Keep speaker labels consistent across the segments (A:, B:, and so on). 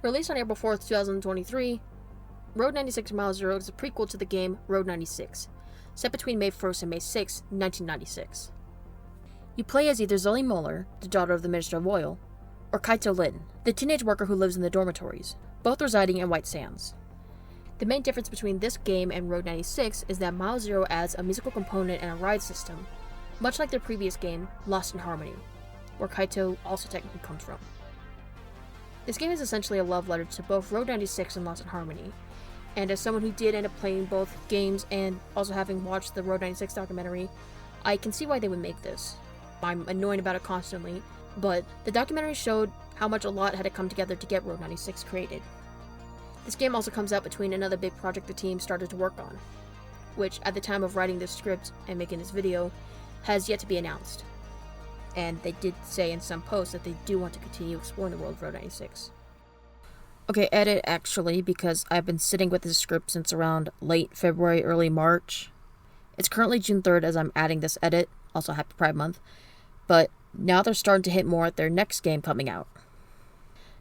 A: Released on April 4th, 2023, Road 96 Mile Zero is a prequel to the game Road 96, set between May 1st and May 6th, 1996. You play as either Zoe Muller, the daughter of the Minister of Oil, or Kaito Lin, the teenage worker who lives in the dormitories, both residing in White Sands. The main difference between this game and Road 96 is that Mile Zero adds a musical component and a ride system, much like their previous game, Lost in Harmony, where Kaito also technically comes from. This game is essentially a love letter to both Road 96 and Lost in Harmony, and as someone who did end up playing both games and also having watched the Road 96 documentary, I can see why they would make this. I'm annoyed about it constantly, but the documentary showed how much a lot had to come together to get Road 96 created. This game also comes out between another big project the team started to work on, which at the time of writing this script and making this video, has yet to be announced. And they did say in some posts that they do want to continue exploring the world of Road 96. Okay, edit actually, because I've been sitting with this script since around late February, early March. It's currently June 3rd as I'm adding this edit, also Happy Pride Month, but now they're starting to hit more at their next game coming out.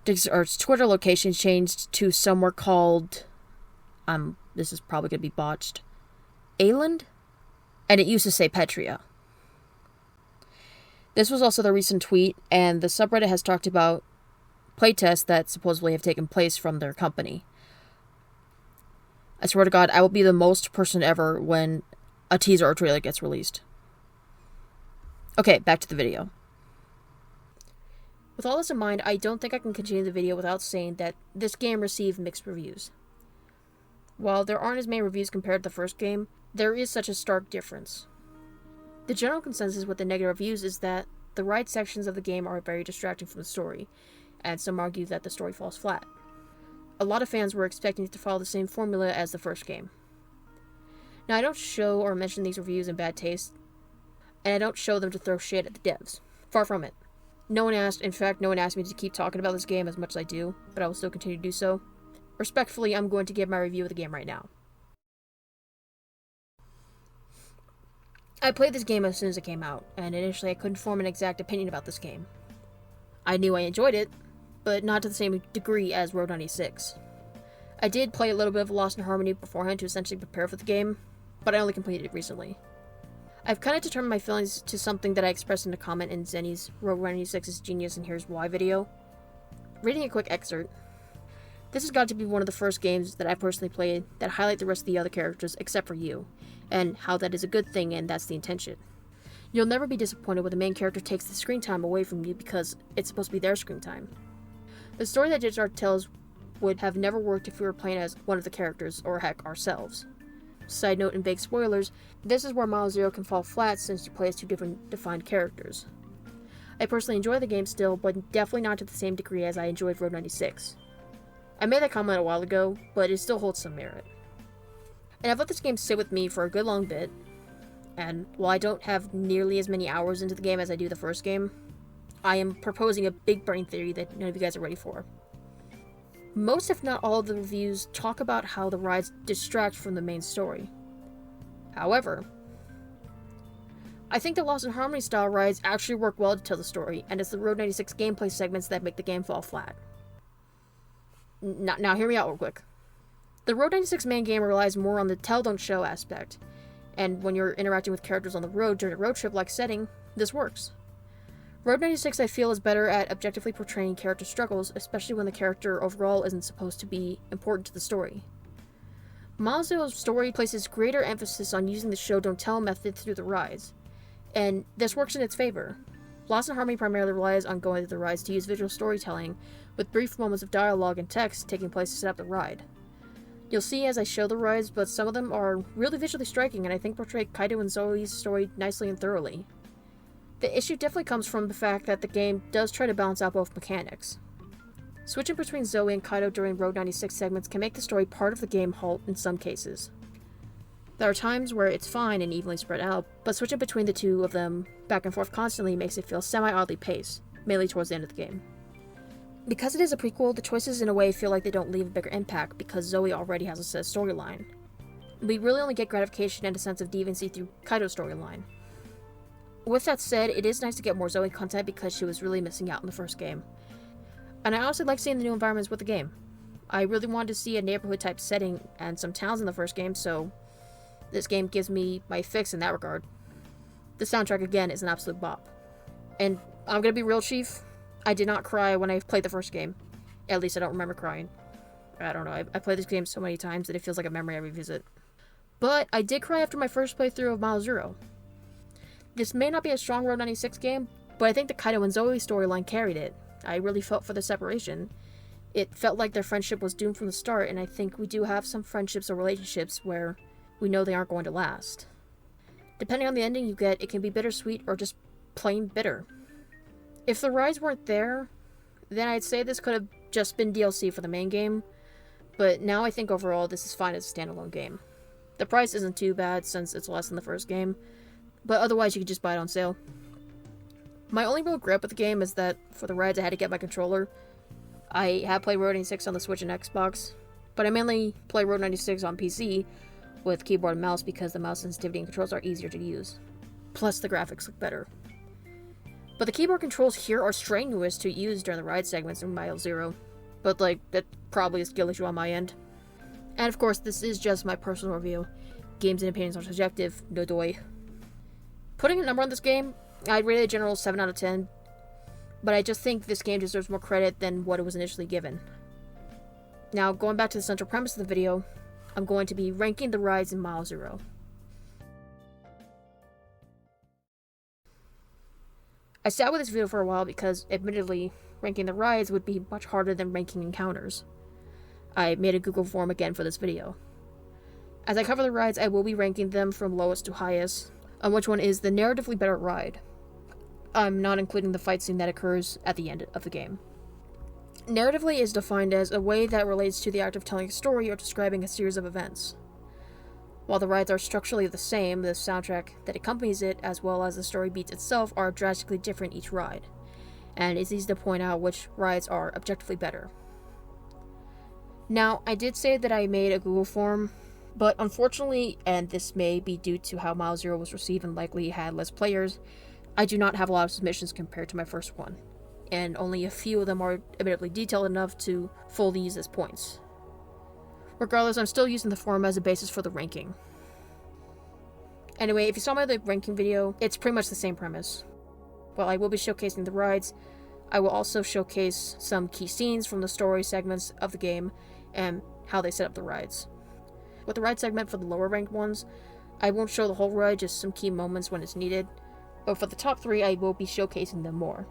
A: Its Twitter location changed to somewhere called, this is probably going to be botched, Ayland? And it used to say Petria. This was also the recent tweet, and the subreddit has talked about playtests that supposedly have taken place from their company. I swear to God, I will be the most person ever when a teaser or trailer gets released. Okay, back to the video. With all this in mind, I don't think I can continue the video without saying that this game received mixed reviews. While there aren't as many reviews compared to the first game, there is such a stark difference. The general consensus with the negative reviews is that the ride sections of the game are very distracting from the story, and some argue that the story falls flat. A lot of fans were expecting it to follow the same formula as the first game. Now, I don't show or mention these reviews in bad taste, and I don't show them to throw shade at the devs. Far from it. No one asked me to keep talking about this game as much as I do, but I will still continue to do so. Respectfully, I'm going to give my review of the game right now. I played this game as soon as it came out, and initially I couldn't form an exact opinion about this game. I knew I enjoyed it, but not to the same degree as Road 96. I did play a little bit of Lost in Harmony beforehand to essentially prepare for the game, but I only completed it recently. I've kind of determined my feelings to something that I expressed in a comment in Zenny's Road 96 is Genius and Here's Why video. Reading a quick excerpt, this has got to be one of the first games that I personally played that highlight the rest of the other characters except for you, and how that is a good thing and that's the intention. You'll never be disappointed when the main character takes the screen time away from you because it's supposed to be their screen time. The story that Digital tells would have never worked if we were playing as one of the characters, or heck, ourselves. Side note and big spoilers, this is where Mile Zero can fall flat since you play as two different defined characters. I personally enjoy the game still, but definitely not to the same degree as I enjoyed Road 96. I made that comment a while ago, but it still holds some merit. And I've let this game sit with me for a good long bit, and while I don't have nearly as many hours into the game as I do the first game, I am proposing a big brain theory that none of you guys are ready for. Most, if not all, of the reviews talk about how the rides distract from the main story. However, I think the Lost in Harmony style rides actually work well to tell the story, and it's the Road 96 gameplay segments that make the game fall flat. Now hear me out real quick. The Road 96 main game relies more on the tell don't show aspect, and when you're interacting with characters on the road during a road trip-like setting, this works. Road 96, I feel, is better at objectively portraying character struggles, especially when the character overall isn't supposed to be important to the story. Mile Zero's story places greater emphasis on using the show don't tell method through the rides, and this works in its favor. Lost in Harmony primarily relies on going through the rides to use visual storytelling, with brief moments of dialogue and text taking place to set up the ride. You'll see as I show the rides, but some of them are really visually striking and I think portray Kaito and Zoe's story nicely and thoroughly. The issue definitely comes from the fact that the game does try to balance out both mechanics. Switching between Zoe and Kaito during Road 96 segments can make the story part of the game halt in some cases. There are times where it's fine and evenly spread out, but switching between the two of them back and forth constantly makes it feel semi-oddly paced, mainly towards the end of the game. Because it is a prequel, the choices in a way feel like they don't leave a bigger impact because Zoe already has a set storyline. We really only get gratification and a sense of deviancy through Kaito's storyline. With that said, it is nice to get more Zoe content because she was really missing out in the first game. And I honestly like seeing the new environments with the game. I really wanted to see a neighborhood type setting and some towns in the first game, so this game gives me my fix in that regard. The soundtrack again is an absolute bop. And I'm gonna be real, Chief, I did not cry when I played the first game. At least I don't remember crying. I don't know, I played this game so many times that it feels like a memory I revisit. But I did cry after my first playthrough of Mile Zero. This may not be a strong Road 96 game, but I think the Kaido and Zoe storyline carried it. I really felt for the separation. It felt like their friendship was doomed from the start, and I think we do have some friendships or relationships where we know they aren't going to last. Depending on the ending you get, it can be bittersweet or just plain bitter. If the rides weren't there, then I'd say this could have just been DLC for the main game, but now I think overall this is fine as a standalone game. The price isn't too bad since it's less than the first game, but otherwise you could just buy it on sale. My only real grip with the game is that for the rides I had to get my controller. I have played Road 96 on the Switch and Xbox, but I mainly play Road 96 on PC with keyboard and mouse because the mouse sensitivity and controls are easier to use. Plus the graphics look better. But the keyboard controls here are strenuous to use during the ride segments in Mile Zero, but that probably a skill issue on my end. And of course, this is just my personal review. Games and opinions are subjective, no doy. Putting a number on this game, I'd rate it a general 7 out of 10, but I just think this game deserves more credit than what it was initially given. Now, going back to the central premise of the video, I'm going to be ranking the rides in Mile Zero. I sat with this video for a while because, admittedly, ranking the rides would be much harder than ranking encounters. I made a Google form again for this video. As I cover the rides, I will be ranking them from lowest to highest, on which one is the narratively better ride. I'm not including the fight scene that occurs at the end of the game. Narratively is defined as a way that relates to the act of telling a story or describing a series of events. While the rides are structurally the same, the soundtrack that accompanies it, as well as the story beats itself, are drastically different each ride, and it's easy to point out which rides are objectively better. Now, I did say that I made a Google form, but unfortunately, and this may be due to how Mile Zero was received and likely had less players, I do not have a lot of submissions compared to my first one, and only a few of them are admittedly detailed enough to fully use as points. Regardless, I'm still using the forum as a basis for the ranking. Anyway, if you saw my other ranking video, it's pretty much the same premise. While I will be showcasing the rides, I will also showcase some key scenes from the story segments of the game and how they set up the rides. With the ride segment for the lower ranked ones, I won't show the whole ride, just some key moments when it's needed, but for the top 3 I will be showcasing them more.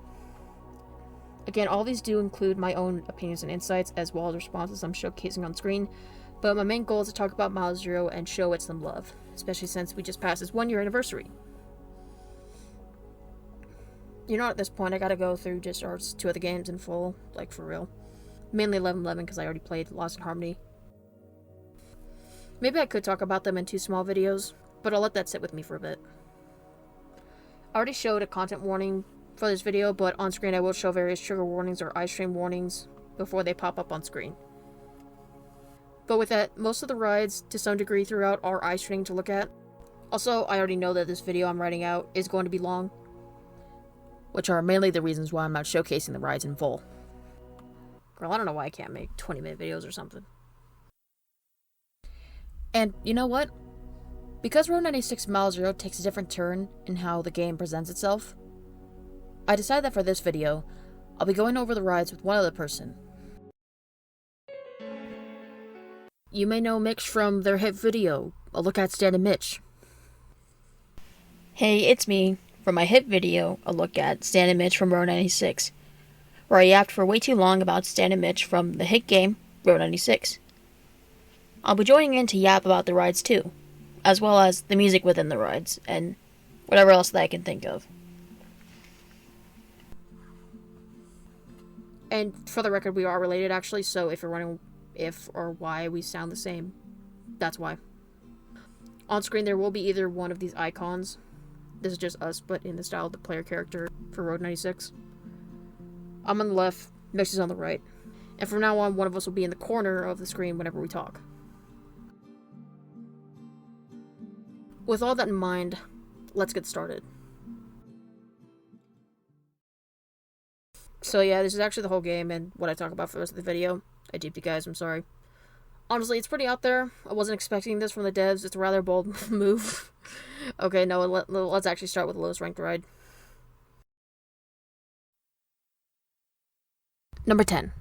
A: Again, all these do include my own opinions and insights as well as responses I'm showcasing on screen, but my main goal is to talk about Mile Zero and show it some love, especially since we just passed its 1-year anniversary. You know, at this point I gotta go through just 2 of the games in full, like for real. Mainly 11-11 because I already played Lost in Harmony. Maybe I could talk about them in 2 small videos, but I'll let that sit with me for a bit. I already showed a content warning for this video, but on screen I will show various trigger warnings or eye strain warnings before they pop up on screen. But with that, most of the rides, to some degree throughout, are eye straining to look at. Also, I already know that this video I'm writing out is going to be long, which are mainly the reasons why I'm not showcasing the rides in full. Girl, I don't know why I can't make 20-minute videos or something. And you know what? Because Road 96 Mile Zero takes a different turn in how the game presents itself, I decided that for this video, I'll be going over the rides with one other person. You may know Mitch from their hit video, A Look at Stan and Mitch. Hey, it's me, from my hit video, A Look at Stan and Mitch from Road 96, where I yapped for way too long about Stan and Mitch from the hit game, Road 96. I'll be joining in to yap about the rides too, as well as the music within the rides, and whatever else that I can think of. And for the record, we are related actually, so if you're wondering if or why we sound the same, that's why. On screen there will be either one of these icons. This is just us, but in the style of the player character for Road 96. I'm on the left, Mitch is on the right. And from now on, one of us will be in the corner of the screen whenever we talk. With all that in mind, let's get started. So yeah, this is actually the whole game and what I talk about for the rest of the video. I duped you guys, I'm sorry. Honestly, it's pretty out there. I wasn't expecting this from the devs. It's a rather bold move. Okay, no, let's actually start with the lowest ranked ride. Number 10.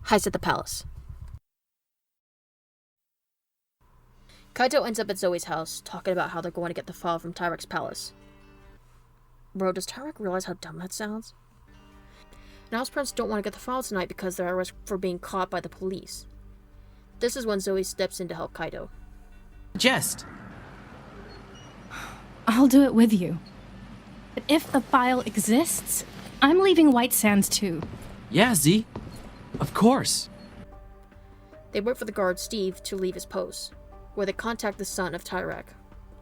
A: Heist at the Palace. Kaito ends up at Zoe's house, talking about how they're going to get the file from Tyrek's palace. Bro, does Tyrek realize how dumb that sounds? Now his parents don't want to get the file tonight because they're at risk for being caught by the police. This is when Zoe steps in to help Kaito.
B: Jest.
C: I'll do it with you. But if the file exists, I'm leaving White Sands too.
B: Yeah, Z. Of course.
A: They wait for the guard, Steve, to leave his post, where they contact the son of Tyrek,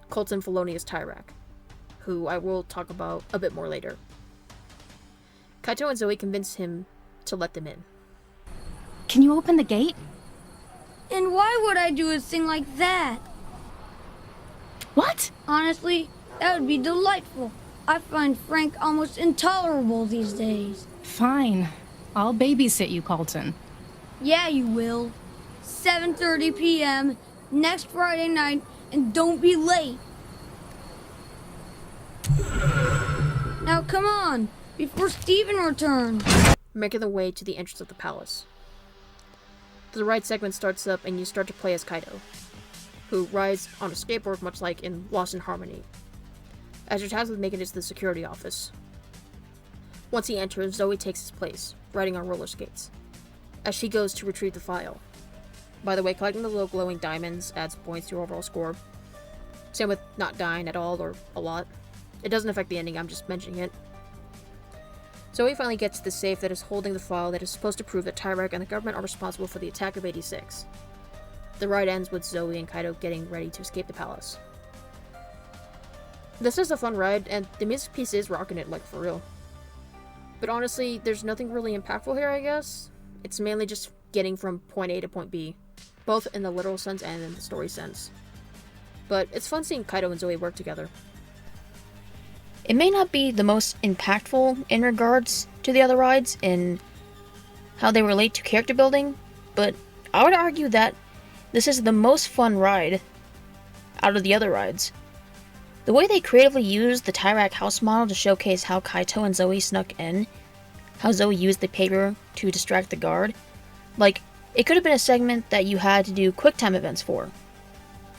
A: Colton Felonious Tyrek, who I will talk about a bit more later. Kaito and Zoe convince him to let them in.
C: Can you open the gate?
D: And why would I do a thing like that?
C: What?
D: Honestly, that would be delightful. I find Frank almost intolerable these days.
C: Fine. I'll babysit you, Colton.
D: Yeah, you will. 7:30 p.m. next Friday night, and don't be late. Now come on, before Steven returns.
A: Making their way to the entrance of the palace. The ride segment starts up and you start to play as Kaito, who rides on a skateboard much like in Lost in Harmony, as you're tasked with making it to the security office. Once he enters, Zoe takes his place, riding on roller skates, as she goes to retrieve the file. By the way, collecting the little glowing diamonds adds points to your overall score. Same with not dying at all or a lot. It doesn't affect the ending, I'm just mentioning it. Zoe finally gets to the safe that is holding the file that is supposed to prove that Tyrek and the government are responsible for the attack of 86. The ride ends with Zoe and Kaito getting ready to escape the palace. This is a fun ride, and the music piece is rocking it, like, for real. But honestly, there's nothing really impactful here, I guess. It's mainly just getting from point A to point B, both in the literal sense and in the story sense. But it's fun seeing Kaito and Zoe work together. It may not be the most impactful in regards to the other rides in how they relate to character building, but I would argue that this is the most fun ride out of the other rides. The way they creatively used the Tyrek house model to showcase how Kaito and Zoe snuck in, how Zoe used the paper to distract the guard, like, it could have been a segment that you had to do QuickTime events for,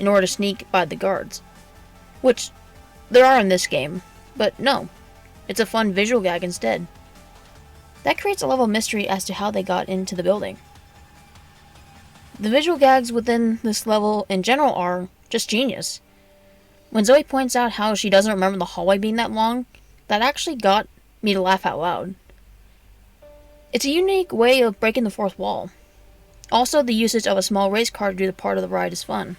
A: in order to sneak by the guards. Which, there are in this game. But no, it's a fun visual gag instead. That creates a level of mystery as to how they got into the building. The visual gags within this level in general are just genius. When Zoe points out how she doesn't remember the hallway being that long, that actually got me to laugh out loud. It's a unique way of breaking the fourth wall. Also, the usage of a small race car to do the part of the ride is fun.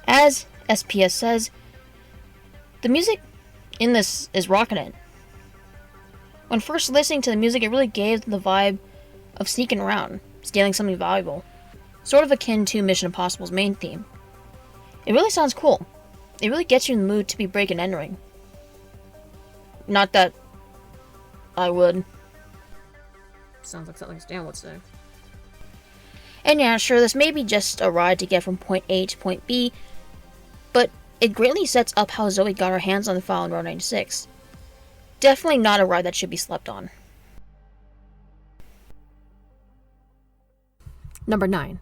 A: As SPS says, the music in this is rocking it. When first listening to the music, it really gave the vibe of sneaking around, stealing something valuable, sort of akin to Mission Impossible's main theme. It really sounds cool. It really gets you in the mood to be breaking and entering. Not that I would. Sounds like something Stan would say. And yeah, sure, this may be just a ride to get from point A to point B, but it greatly sets up how Zoe got her hands on the file in Road 96. Definitely not a ride that should be slept on. Number 9.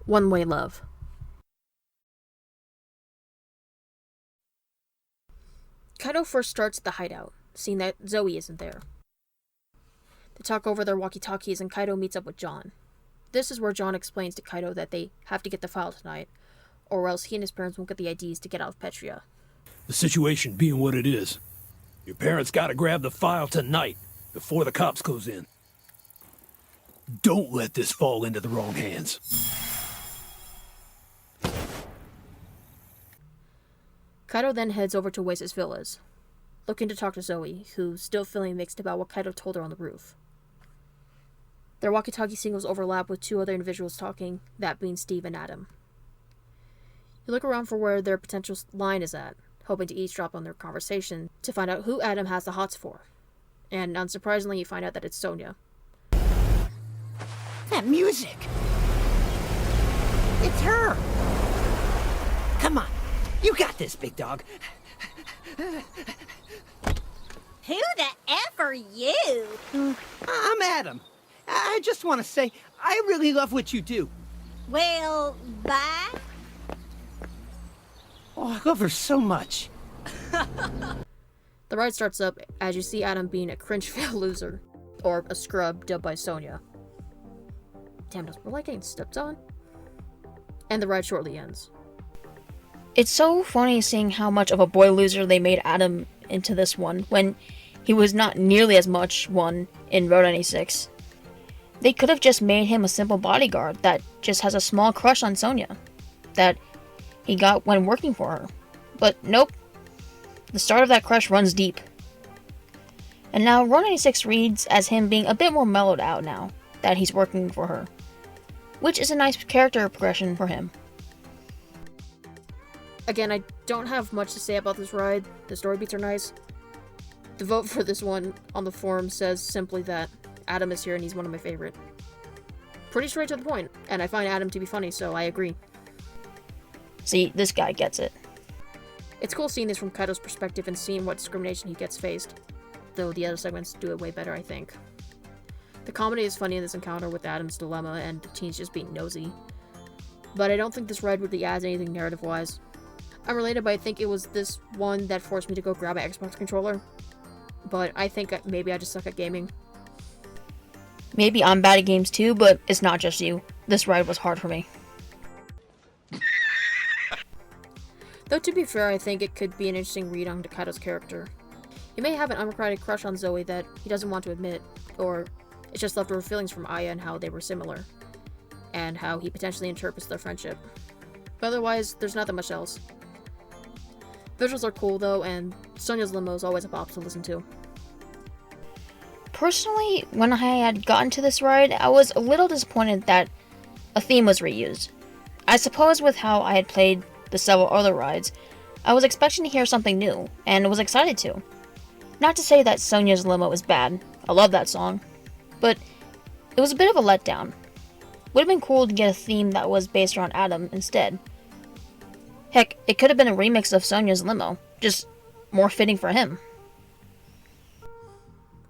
A: One Way Love. Kaito first starts at the hideout, seeing that Zoe isn't there. They talk over their walkie-talkies and Kaito meets up with John. This is where John explains to Kaito that they have to get the file tonight, or else he and his parents won't get the IDs to get out of Petria.
E: The situation being what it is, your parents gotta grab the file tonight, before the cops goes in. Don't let this fall into the wrong hands.
A: Kaito then heads over to Oasis Villas, looking to talk to Zoe, who's still feeling mixed about what Kaito told her on the roof. Their walkie-talkie signals overlap with two other individuals talking, that being Steve and Adam. You look around for where their potential line is at, hoping to eavesdrop on their conversation to find out who Adam has the hots for. And unsurprisingly, you find out that it's Sonya.
F: That music! It's her! Come on, you got this, big dog.
G: Who the F are you?
F: I'm Adam. I just want to say, I really love what you do.
G: Well, bye.
F: Oh, I love her so much.
A: The ride starts up as you see Adam being a cringe-fail loser, or a scrub dubbed by Sonya. Damn, does we're like getting stepped on? And the ride shortly ends. It's so funny seeing how much of a boy loser they made Adam into this one, when he was not nearly as much one in Road 96. They could have just made him a simple bodyguard that just has a small crush on Sonya, that he got when working for her. But nope. The start of that crush runs deep. And now Road 96 reads as him being a bit more mellowed out now that he's working for her, which is a nice character progression for him. Again, I don't have much to say about this ride. The story beats are nice. The vote for this one on the forum says simply that Adam is here and he's one of my favorite. Pretty straight to the point, and I find Adam to be funny, so I agree. See, this guy gets it. It's cool seeing this from Kaido's perspective and seeing what discrimination he gets faced, though the other segments do it way better, I think. The comedy is funny in this encounter with Adam's dilemma and the teens just being nosy, but I don't think this ride really adds anything narrative-wise. I'm related, but I think it was this one that forced me to go grab an Xbox controller, but I think maybe I just suck at gaming. Maybe I'm bad at games too, but it's not just you. This ride was hard for me. Though to be fair, I think it could be an interesting read on Kaido's character. He may have an unrequited crush on Zoe that he doesn't want to admit, or it's just leftover feelings from Aya and how they were similar, and how he potentially interprets their friendship. But otherwise, there's not that much else. Visuals are cool though, and Sonya's limo is always a bop to listen to. Personally, when I had gotten to this ride, I was a little disappointed that a theme was reused. I suppose with how I had played the several other rides, I was expecting to hear something new, and was excited to. Not to say that Sonya's limo is bad, I love that song, but it was a bit of a letdown. Would have been cool to get a theme that was based around Adam instead. Heck, it could have been a remix of Sonya's limo, just more fitting for him.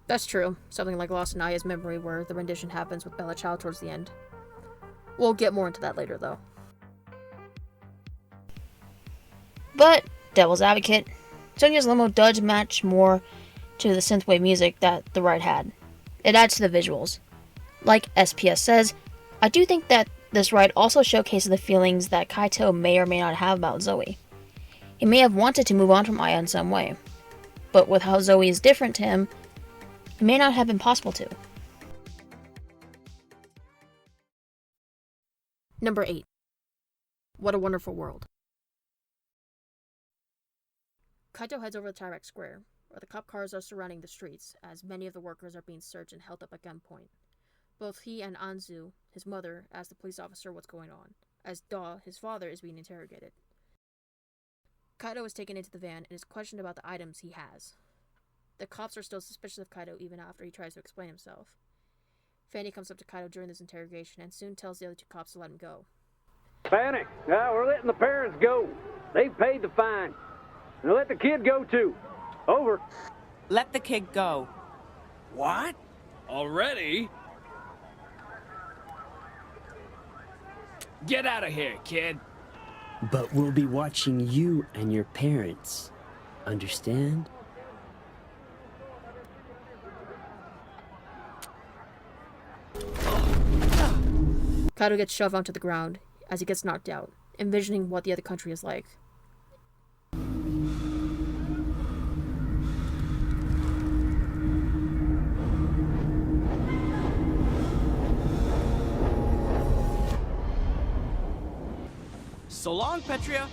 A: That's true, something like Lost in Aya's Memory where the rendition happens with Bella Ciao towards the end. We'll get more into that later though. But, devil's advocate, Sonya's limo does match more to the synthwave music that the ride had. It adds to the visuals. Like SPS says, I do think that this ride also showcases the feelings that Kaito may or may not have about Zoe. He may have wanted to move on from Aya in some way, but with how Zoe is different to him, it may not have been possible to. Number 8. What a Wonderful World. Kaito heads over to Tyrex Square, where the cop cars are surrounding the streets, as many of the workers are being searched and held up at gunpoint. Both he and Anzu, his mother, ask the police officer what's going on, as Da, his father, is being interrogated. Kaito is taken into the van and is questioned about the items he has. The cops are still suspicious of Kaito even after he tries to explain himself. Fanny comes up to Kaito during this interrogation and soon tells the other two cops to let him go.
H: Fanny, we're letting the parents go. They've paid the fine. Now let the kid go too. Over.
I: Let the kid go.
J: What? Already? Get out of here, kid.
K: But we'll be watching you and your parents. Understand?
A: Kaito gets shoved onto the ground as he gets knocked out, envisioning what the other country is like.
B: So long, Petria.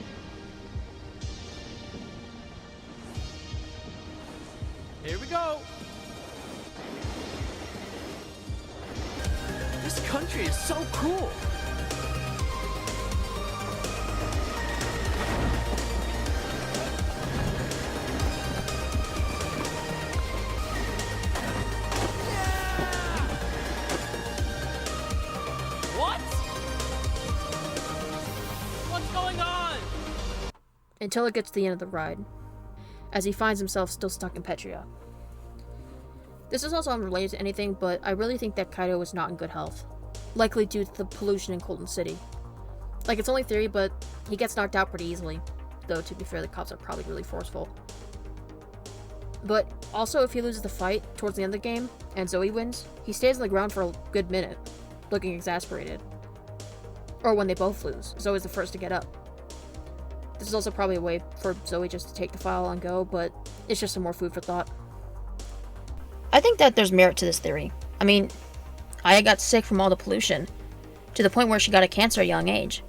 B: Here we go. This country is so cool.
A: until it gets to the end of the ride, as he finds himself still stuck in Petria. This is also unrelated to anything, but I really think that Kaido is not in good health, likely due to the pollution in Colton City. Like, it's only theory, but he gets knocked out pretty easily, though to be fair, the cops are probably really forceful. But also, if he loses the fight towards the end of the game, and Zoe wins, he stays on the ground for a good minute, looking exasperated. Or when they both lose, Zoe's the first to get up. This is also probably a way for Zoe just to take the file and go, but it's just some more food for thought. I think that there's merit to this theory. I mean, Aya got sick from all the pollution, to the point where she got a cancer at a young age.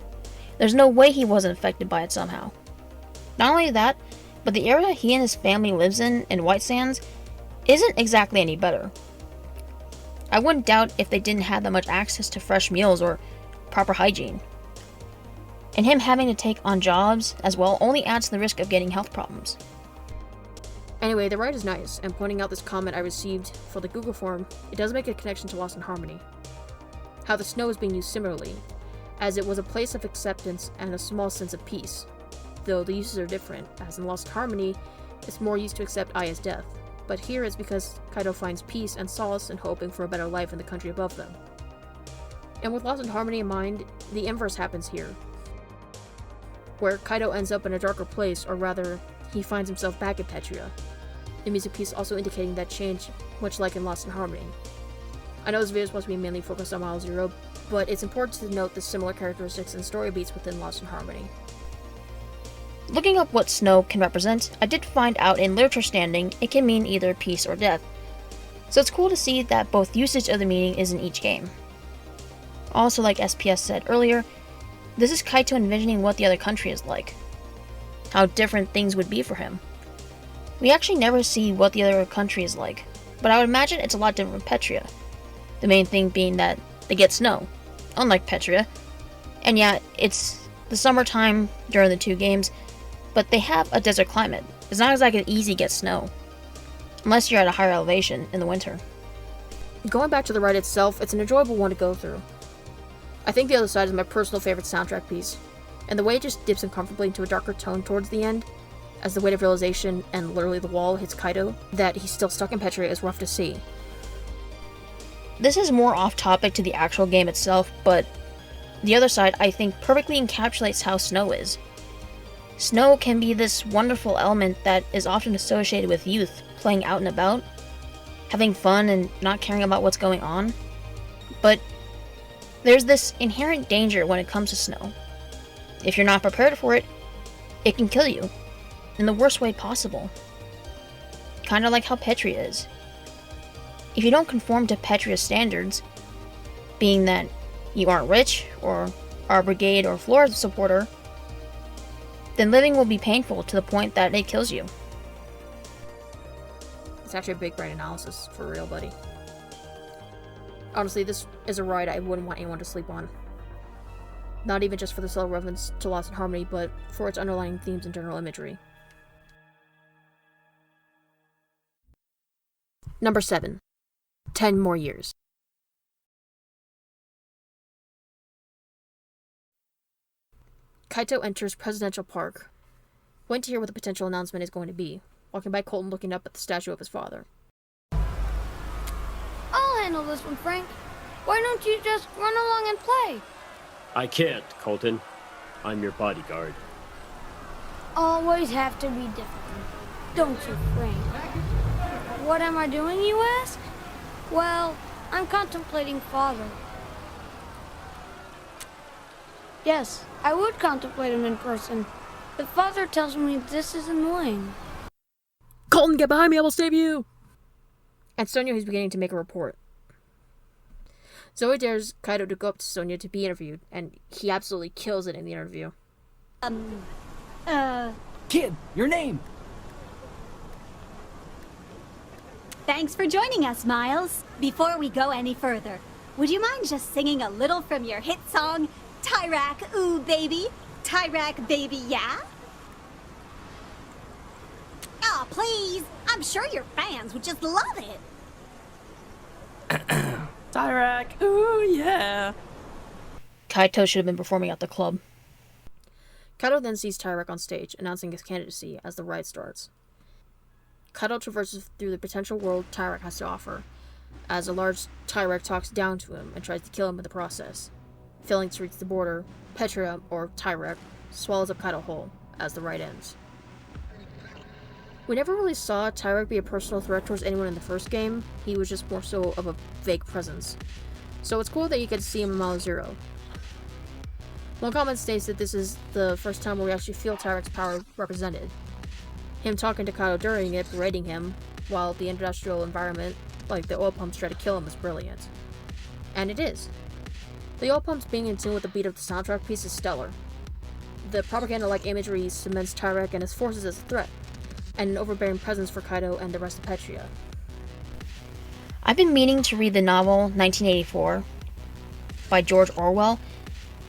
A: There's no way he wasn't affected by it somehow. Not only that, but the area he and his family lives in White Sands isn't exactly any better. I wouldn't doubt if they didn't have that much access to fresh meals or proper hygiene. And him having to take on jobs as well only adds to the risk of getting health problems. Anyway, the ride is nice, and pointing out this comment I received for the Google form, it does make a connection to Lost in Harmony. How the snow is being used similarly, as it was a place of acceptance and a small sense of peace, though the uses are different, as in Lost in Harmony, it's more used to accept Aya's death, but here it's because Kaido finds peace and solace in hoping for a better life in the country above them. And with Lost in Harmony in mind, the inverse happens here, where Kaido ends up in a darker place, or rather, he finds himself back in Petria. The music piece also indicating that change, much like in Lost in Harmony. I know this video is supposed to be mainly focused on Mile Zero, but it's important to note the similar characteristics and story beats within Lost in Harmony. Looking up what snow can represent, I did find out in literature standing it can mean either peace or death. So it's cool to see that both usage of the meaning is in each game. Also, like SPS said earlier, this is Kaito envisioning what the other country is like. How different things would be for him. We actually never see what the other country is like, but I would imagine it's a lot different from Petria. The main thing being that they get snow, unlike Petria. And yeah, it's the summertime during the two games, but they have a desert climate. It's not exactly easy to get snow, unless you're at a higher elevation in the winter. Going back to the ride itself, it's an enjoyable one to go through. I think The Other Side is my personal favorite soundtrack piece, and the way it just dips in comfortably into a darker tone towards the end, as the weight of realization and literally the wall hits Kaido, that he's still stuck in Petria is rough to see. This is more off topic to the actual game itself, but The Other Side I think perfectly encapsulates how snow is. Snow can be this wonderful element that is often associated with youth playing out and about, having fun and not caring about what's going on, but there's this inherent danger when it comes to snow. If you're not prepared for it, it can kill you, in the worst way possible. Kinda like how Petria is. If you don't conform to Petria's standards, being that you aren't rich, or are a brigade or floor supporter, then living will be painful to the point that it kills you. It's actually a big brain analysis, for real, buddy. Honestly, this is a ride I wouldn't want anyone to sleep on. Not even just for the subtle reference to Lost in Harmony, but for its underlying themes and general imagery. Number 7. 10 more years. Kaito enters Presidential Park, waiting to hear what the potential announcement is going to be, walking by Colton looking up at the statue of his father.
D: I'll handle this one, Frank. Why don't you just run along and play?
K: I can't, Colton. I'm your bodyguard.
D: Always have to be different, don't you, Frank? What am I doing, you ask? Well, I'm contemplating father. Yes, I would contemplate him in person, but father tells me this is annoying.
A: Colton, get behind me, I will save you! And Sonia is beginning to make a report. Zoe dares Kaido to go up to Sonia to be interviewed, and he absolutely kills it in the interview.
B: Kid, your name?
G: Thanks for joining us, Miles. Before we go any further, would you mind just singing a little from your hit song, Tyrak, ooh baby, Tyrak baby, yeah? Oh, please. I'm sure your fans would just love it.
I: Tyrak, ooh yeah.
A: Kaito should have been performing at the club. Kaido then sees Tyrek on stage, announcing his candidacy as the ride starts. Kaido traverses through the potential world Tyrek has to offer, as a large Tyrek talks down to him and tries to kill him in the process. Failing to reach the border, Petria, or Tyrek, swallows up Kaido whole, as the ride ends. We never really saw Tyrek be a personal threat towards anyone in the first game. He was just more so of a vague presence. So it's cool that you get to see him in Mile Zero. One comment states that this is the first time where we actually feel Tyrek's power represented. Him talking to Kaido during it, berating him, while the industrial environment, like the oil pumps, try to kill him, is brilliant. And it is. The oil pumps being in tune with the beat of the soundtrack piece is stellar. The propaganda-like imagery cements Tyrek and his forces as a threat, and an overbearing presence for Kaido and the rest of Petria. I've been meaning to read the novel 1984 by George Orwell,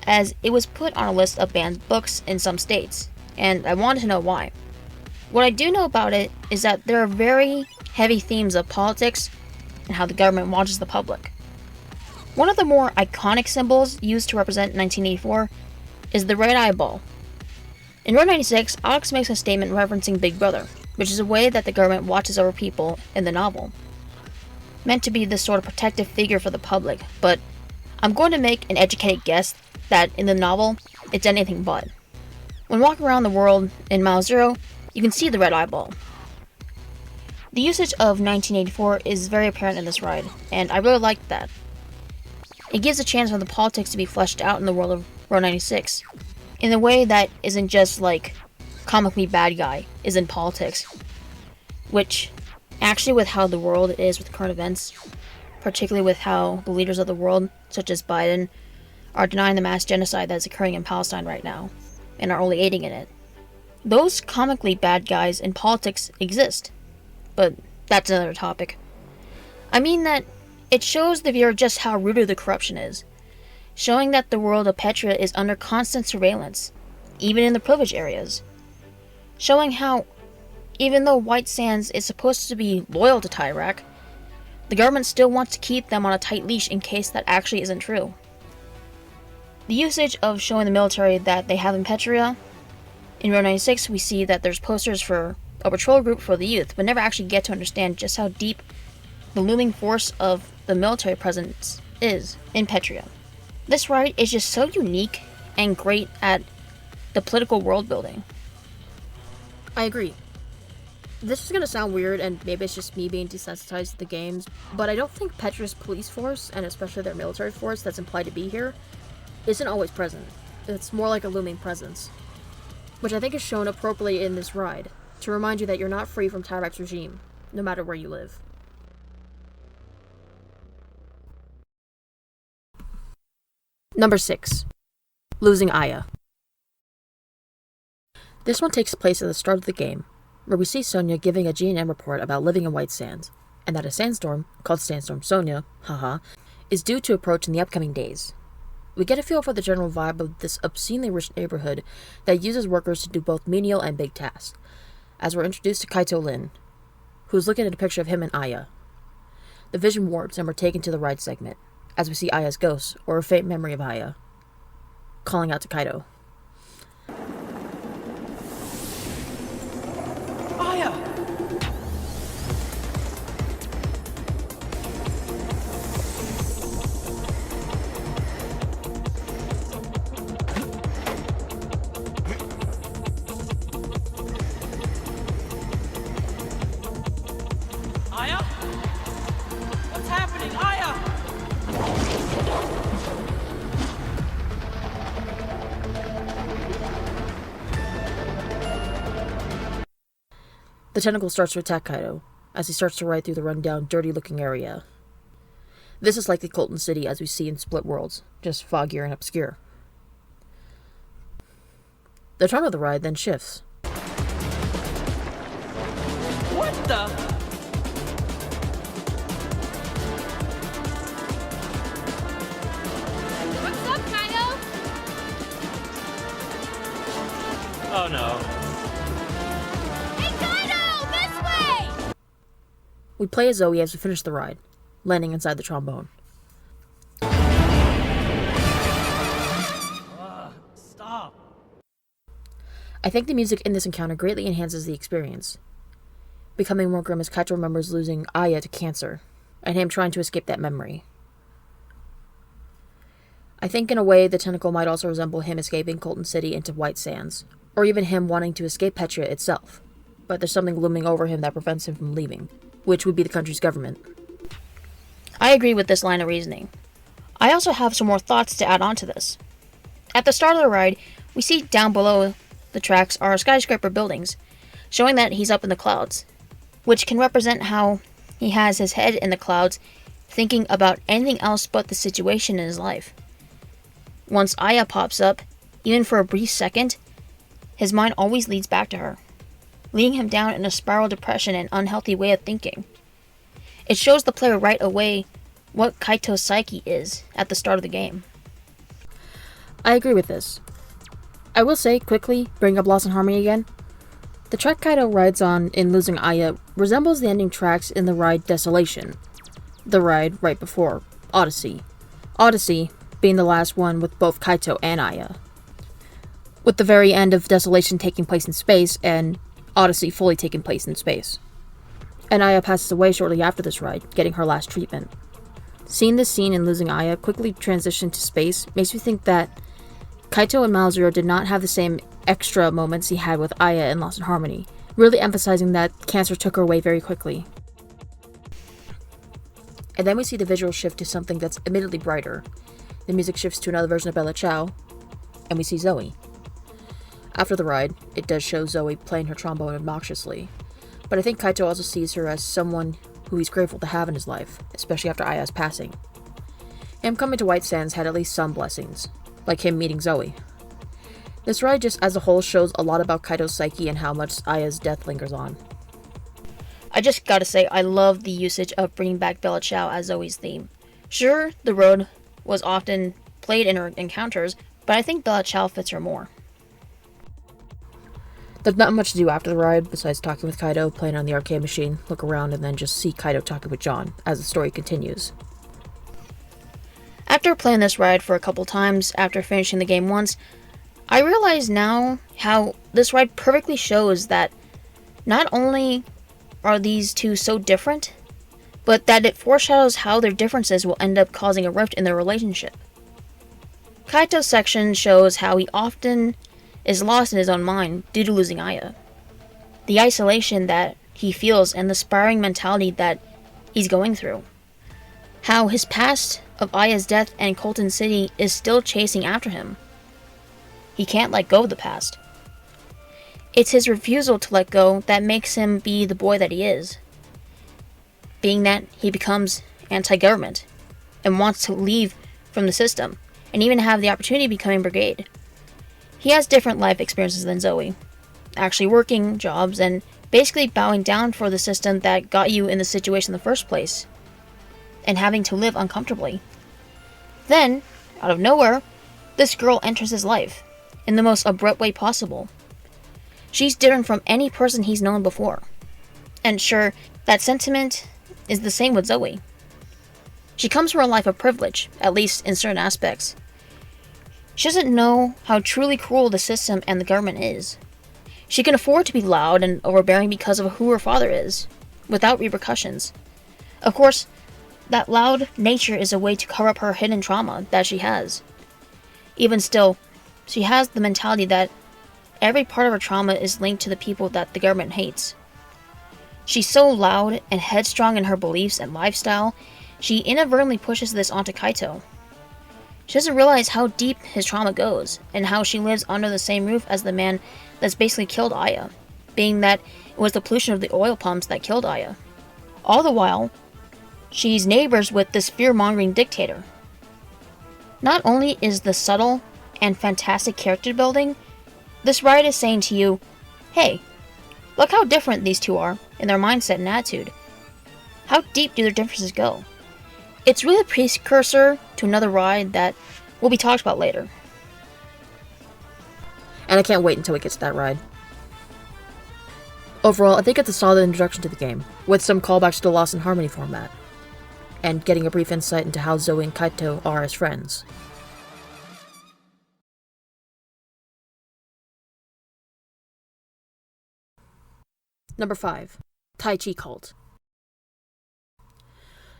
A: as it was put on a list of banned books in some states, and I wanted to know why. What I do know about it is that there are very heavy themes of politics and how the government watches the public. One of the more iconic symbols used to represent 1984 is the red eyeball. In Road 96, Alex makes a statement referencing Big Brother, which is a way that the government watches over people in the novel. Meant to be this sort of protective figure for the public, but I'm going to make an educated guess that in the novel, it's anything but. When walking around the world in Mile Zero, you can see the red eyeball. The usage of 1984 is very apparent in this ride, and I really liked that. It gives a chance for the politics to be fleshed out in the world of Road 96, in a way that isn't just like comically bad guy is in politics, which actually with how the world is with current events, particularly with how the leaders of the world, such as Biden, are denying the mass genocide that is occurring in Palestine right now, and are only aiding in it. Those comically bad guys in politics exist, but that's another topic. I mean that it shows the viewer just how rooted the corruption is, showing that the world of Petria is under constant surveillance, even in the privileged areas. Showing how, even though White Sands is supposed to be loyal to Tyrek, the government still wants to keep them on a tight leash in case that actually isn't true. The usage of showing the military that they have in Petria, in Road 96 we see that there's posters for a patrol group for the youth, but never actually get to understand just how deep the looming force of the military presence is in Petria. This ride is just so unique and great at the political world building. I agree. This is going to sound weird, and maybe it's just me being desensitized to the games, but I don't think Petria's police force, and especially their military force that's implied to be here, isn't always present. It's more like a looming presence, which I think is shown appropriately in this ride, to remind you that you're not free from Tyrek's regime, no matter where you live. Number 6. Losing Aya. This one takes place at the start of the game, where we see Sonia giving a G&M report about living in White Sands, and that a sandstorm, called Sandstorm Sonia, is due to approach in the upcoming days. We get a feel for the general vibe of this obscenely rich neighborhood that uses workers to do both menial and big tasks, as we're introduced to Kaito Lin, who's looking at a picture of him and Aya. The vision warps and we're taken to the ride segment, as we see Aya's ghost, or a faint memory of Aya, calling out to Kaito.
B: Aya! Aya? What's happening, Aya?
A: The tentacle starts to attack Kaito, as he starts to ride through the rundown, dirty-looking area. This is like the Colton City as we see in Split Worlds, just foggier and obscure. The tone of the ride then shifts.
B: What the?
D: What's up, Kaido?
B: Oh no.
A: We play as Zoe as we finish the ride, landing inside the trombone.
B: Stop.
A: I think the music in this encounter greatly enhances the experience, becoming more grim as Kaito remembers losing Aya to cancer, and him trying to escape that memory. I think in a way the tentacle might also resemble him escaping Colton City into White Sands, or even him wanting to escape Petria itself, but there's something looming over him that prevents him from leaving, which would be the country's government. I agree with this line of reasoning. I also have some more thoughts to add on to this. At the start of the ride, we see down below the tracks are skyscraper buildings, showing that he's up in the clouds, which can represent how he has his head in the clouds, thinking about anything else but the situation in his life. Once Aya pops up, even for a brief second, his mind always leads back to her, leading him down in a spiral depression and unhealthy way of thinking. It shows the player right away what Kaito's psyche is at the start of the game. I agree with this. I will say, quickly, bring up Lost in Harmony again. The track Kaito rides on in Losing Aya resembles the ending tracks in the ride Desolation, the ride right before Odyssey. Odyssey being the last one with both Kaito and Aya, with the very end of Desolation taking place in space and Odyssey fully taking place in space. And Aya passes away shortly after this ride, getting her last treatment. Seeing this scene in Losing Aya quickly transition to space makes me think that Kaito and Malzero did not have the same extra moments he had with Aya in Lost in Harmony, really emphasizing that cancer took her away very quickly. And then we see the visual shift to something that's admittedly brighter. The music shifts to another version of Bella Ciao, and we see Zoe. After the ride, it does show Zoe playing her trombone obnoxiously, but I think Kaito also sees her as someone who he's grateful to have in his life, especially after Aya's passing. Him coming to White Sands had at least some blessings, like him meeting Zoe. This ride just as a whole shows a lot about Kaito's psyche and how much Aya's death lingers on. I just gotta say, I love the usage of bringing back Bella Ciao as Zoe's theme. Sure, the road was often played in her encounters, but I think Bella Ciao fits her more. There's not much to do after the ride, besides talking with Kaito, playing on the arcade machine, look around, and then just see Kaito talking with John, as the story continues. After playing this ride for a couple times, after finishing the game once, I realize now how this ride perfectly shows that not only are these two so different, but that it foreshadows how their differences will end up causing a rift in their relationship. Kaito's section shows how he often is lost in his own mind due to losing Aya. The isolation that he feels and the spiraling mentality that he's going through. How his past of Aya's death and Colton City is still chasing after him. He can't let go of the past. It's his refusal to let go that makes him be the boy that he is. Being that he becomes anti-government and wants to leave from the system and even have the opportunity of becoming brigade. He has different life experiences than Zoe, actually working jobs and basically bowing down for the system that got you in the situation in the first place, and having to live uncomfortably. Then, out of nowhere, this girl enters his life, in the most abrupt way possible. She's different from any person he's known before. And sure, that sentiment is the same with Zoe. She comes from a life of privilege, at least in certain aspects. She doesn't know how truly cruel the system and the government is. She can afford to be loud and overbearing because of who her father is, without repercussions. Of course, that loud nature is a way to cover up her hidden trauma that she has. Even still, she has the mentality that every part of her trauma is linked to the people that the government hates. She's so loud and headstrong in her beliefs and lifestyle, she inadvertently pushes this onto Kaito. She doesn't realize how deep his trauma goes, and how she lives under the same roof as the man that's basically killed Aya, being that it was the pollution of the oil pumps that killed Aya. All the while, she's neighbors with this fear-mongering dictator. Not only is the subtle and fantastic character building, this ride is saying to you, hey, look how different these two are in their mindset and attitude. How deep do their differences go? It's really a precursor to another ride that will be talked about later. And I can't wait until we get to that ride. Overall, I think it's a solid introduction to the game, with some callbacks to the Lost in Harmony format, and getting a brief insight into how Zoe and Kaito are as friends. Number 5. Tai Chi Cult.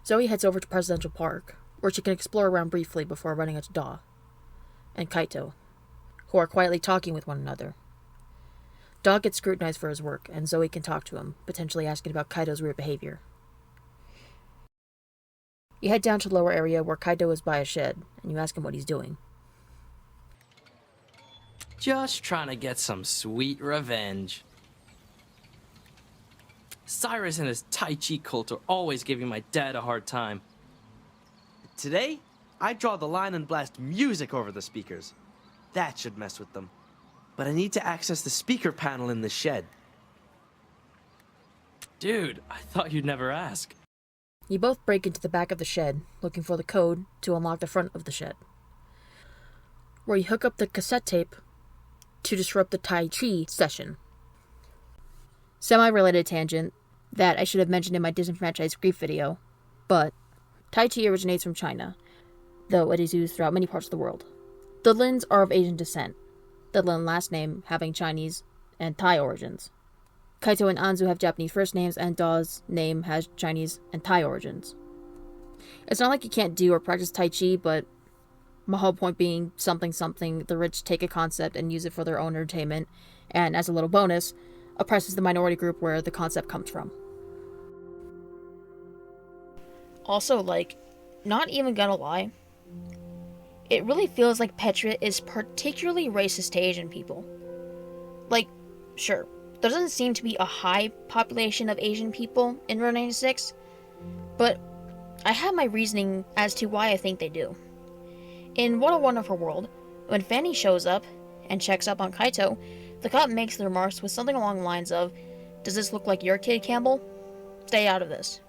A: Zoe heads over to Presidential Park, where she can explore around briefly before running into Daw and Kaito, who are quietly talking with one another. Daw gets scrutinized for his work, and Zoe can talk to him, potentially asking about Kaito's weird behavior. You head down to the lower area where Kaito is by a shed, and you ask him what he's doing.
B: Just trying to get some sweet revenge. Cyrus and his Tai Chi cult are always giving my dad a hard time.
L: Today, I draw the line and blast music over the speakers. That should mess with them. But I need to access the speaker panel in the shed.
B: Dude, I thought you'd never ask.
A: You both break into the back of the shed, looking for the code to unlock the front of the shed, where you hook up the cassette tape to disrupt the Tai Chi session. Semi-related tangent that I should have mentioned in my disenfranchised grief video, but Tai Chi originates from China, though it is used throughout many parts of the world. The Lins are of Asian descent, the Lin last name having Chinese and Thai origins. Kaito and Anzu have Japanese first names, and Daw's name has Chinese and Thai origins. It's not like you can't do or practice Tai Chi, but my whole point being something, the rich take a concept and use it for their own entertainment, and as a little bonus, oppresses the minority group where the concept comes from. Also, not even gonna lie, it really feels like Petra is particularly racist to Asian people. Sure, there doesn't seem to be a high population of Asian people in Road 96, but I have my reasoning as to why I think they do. In What a Wonderful World, when Fanny shows up and checks up on Kaito, the cop makes the remarks with something along the lines of, "Does this look like your kid, Campbell? Stay out of this."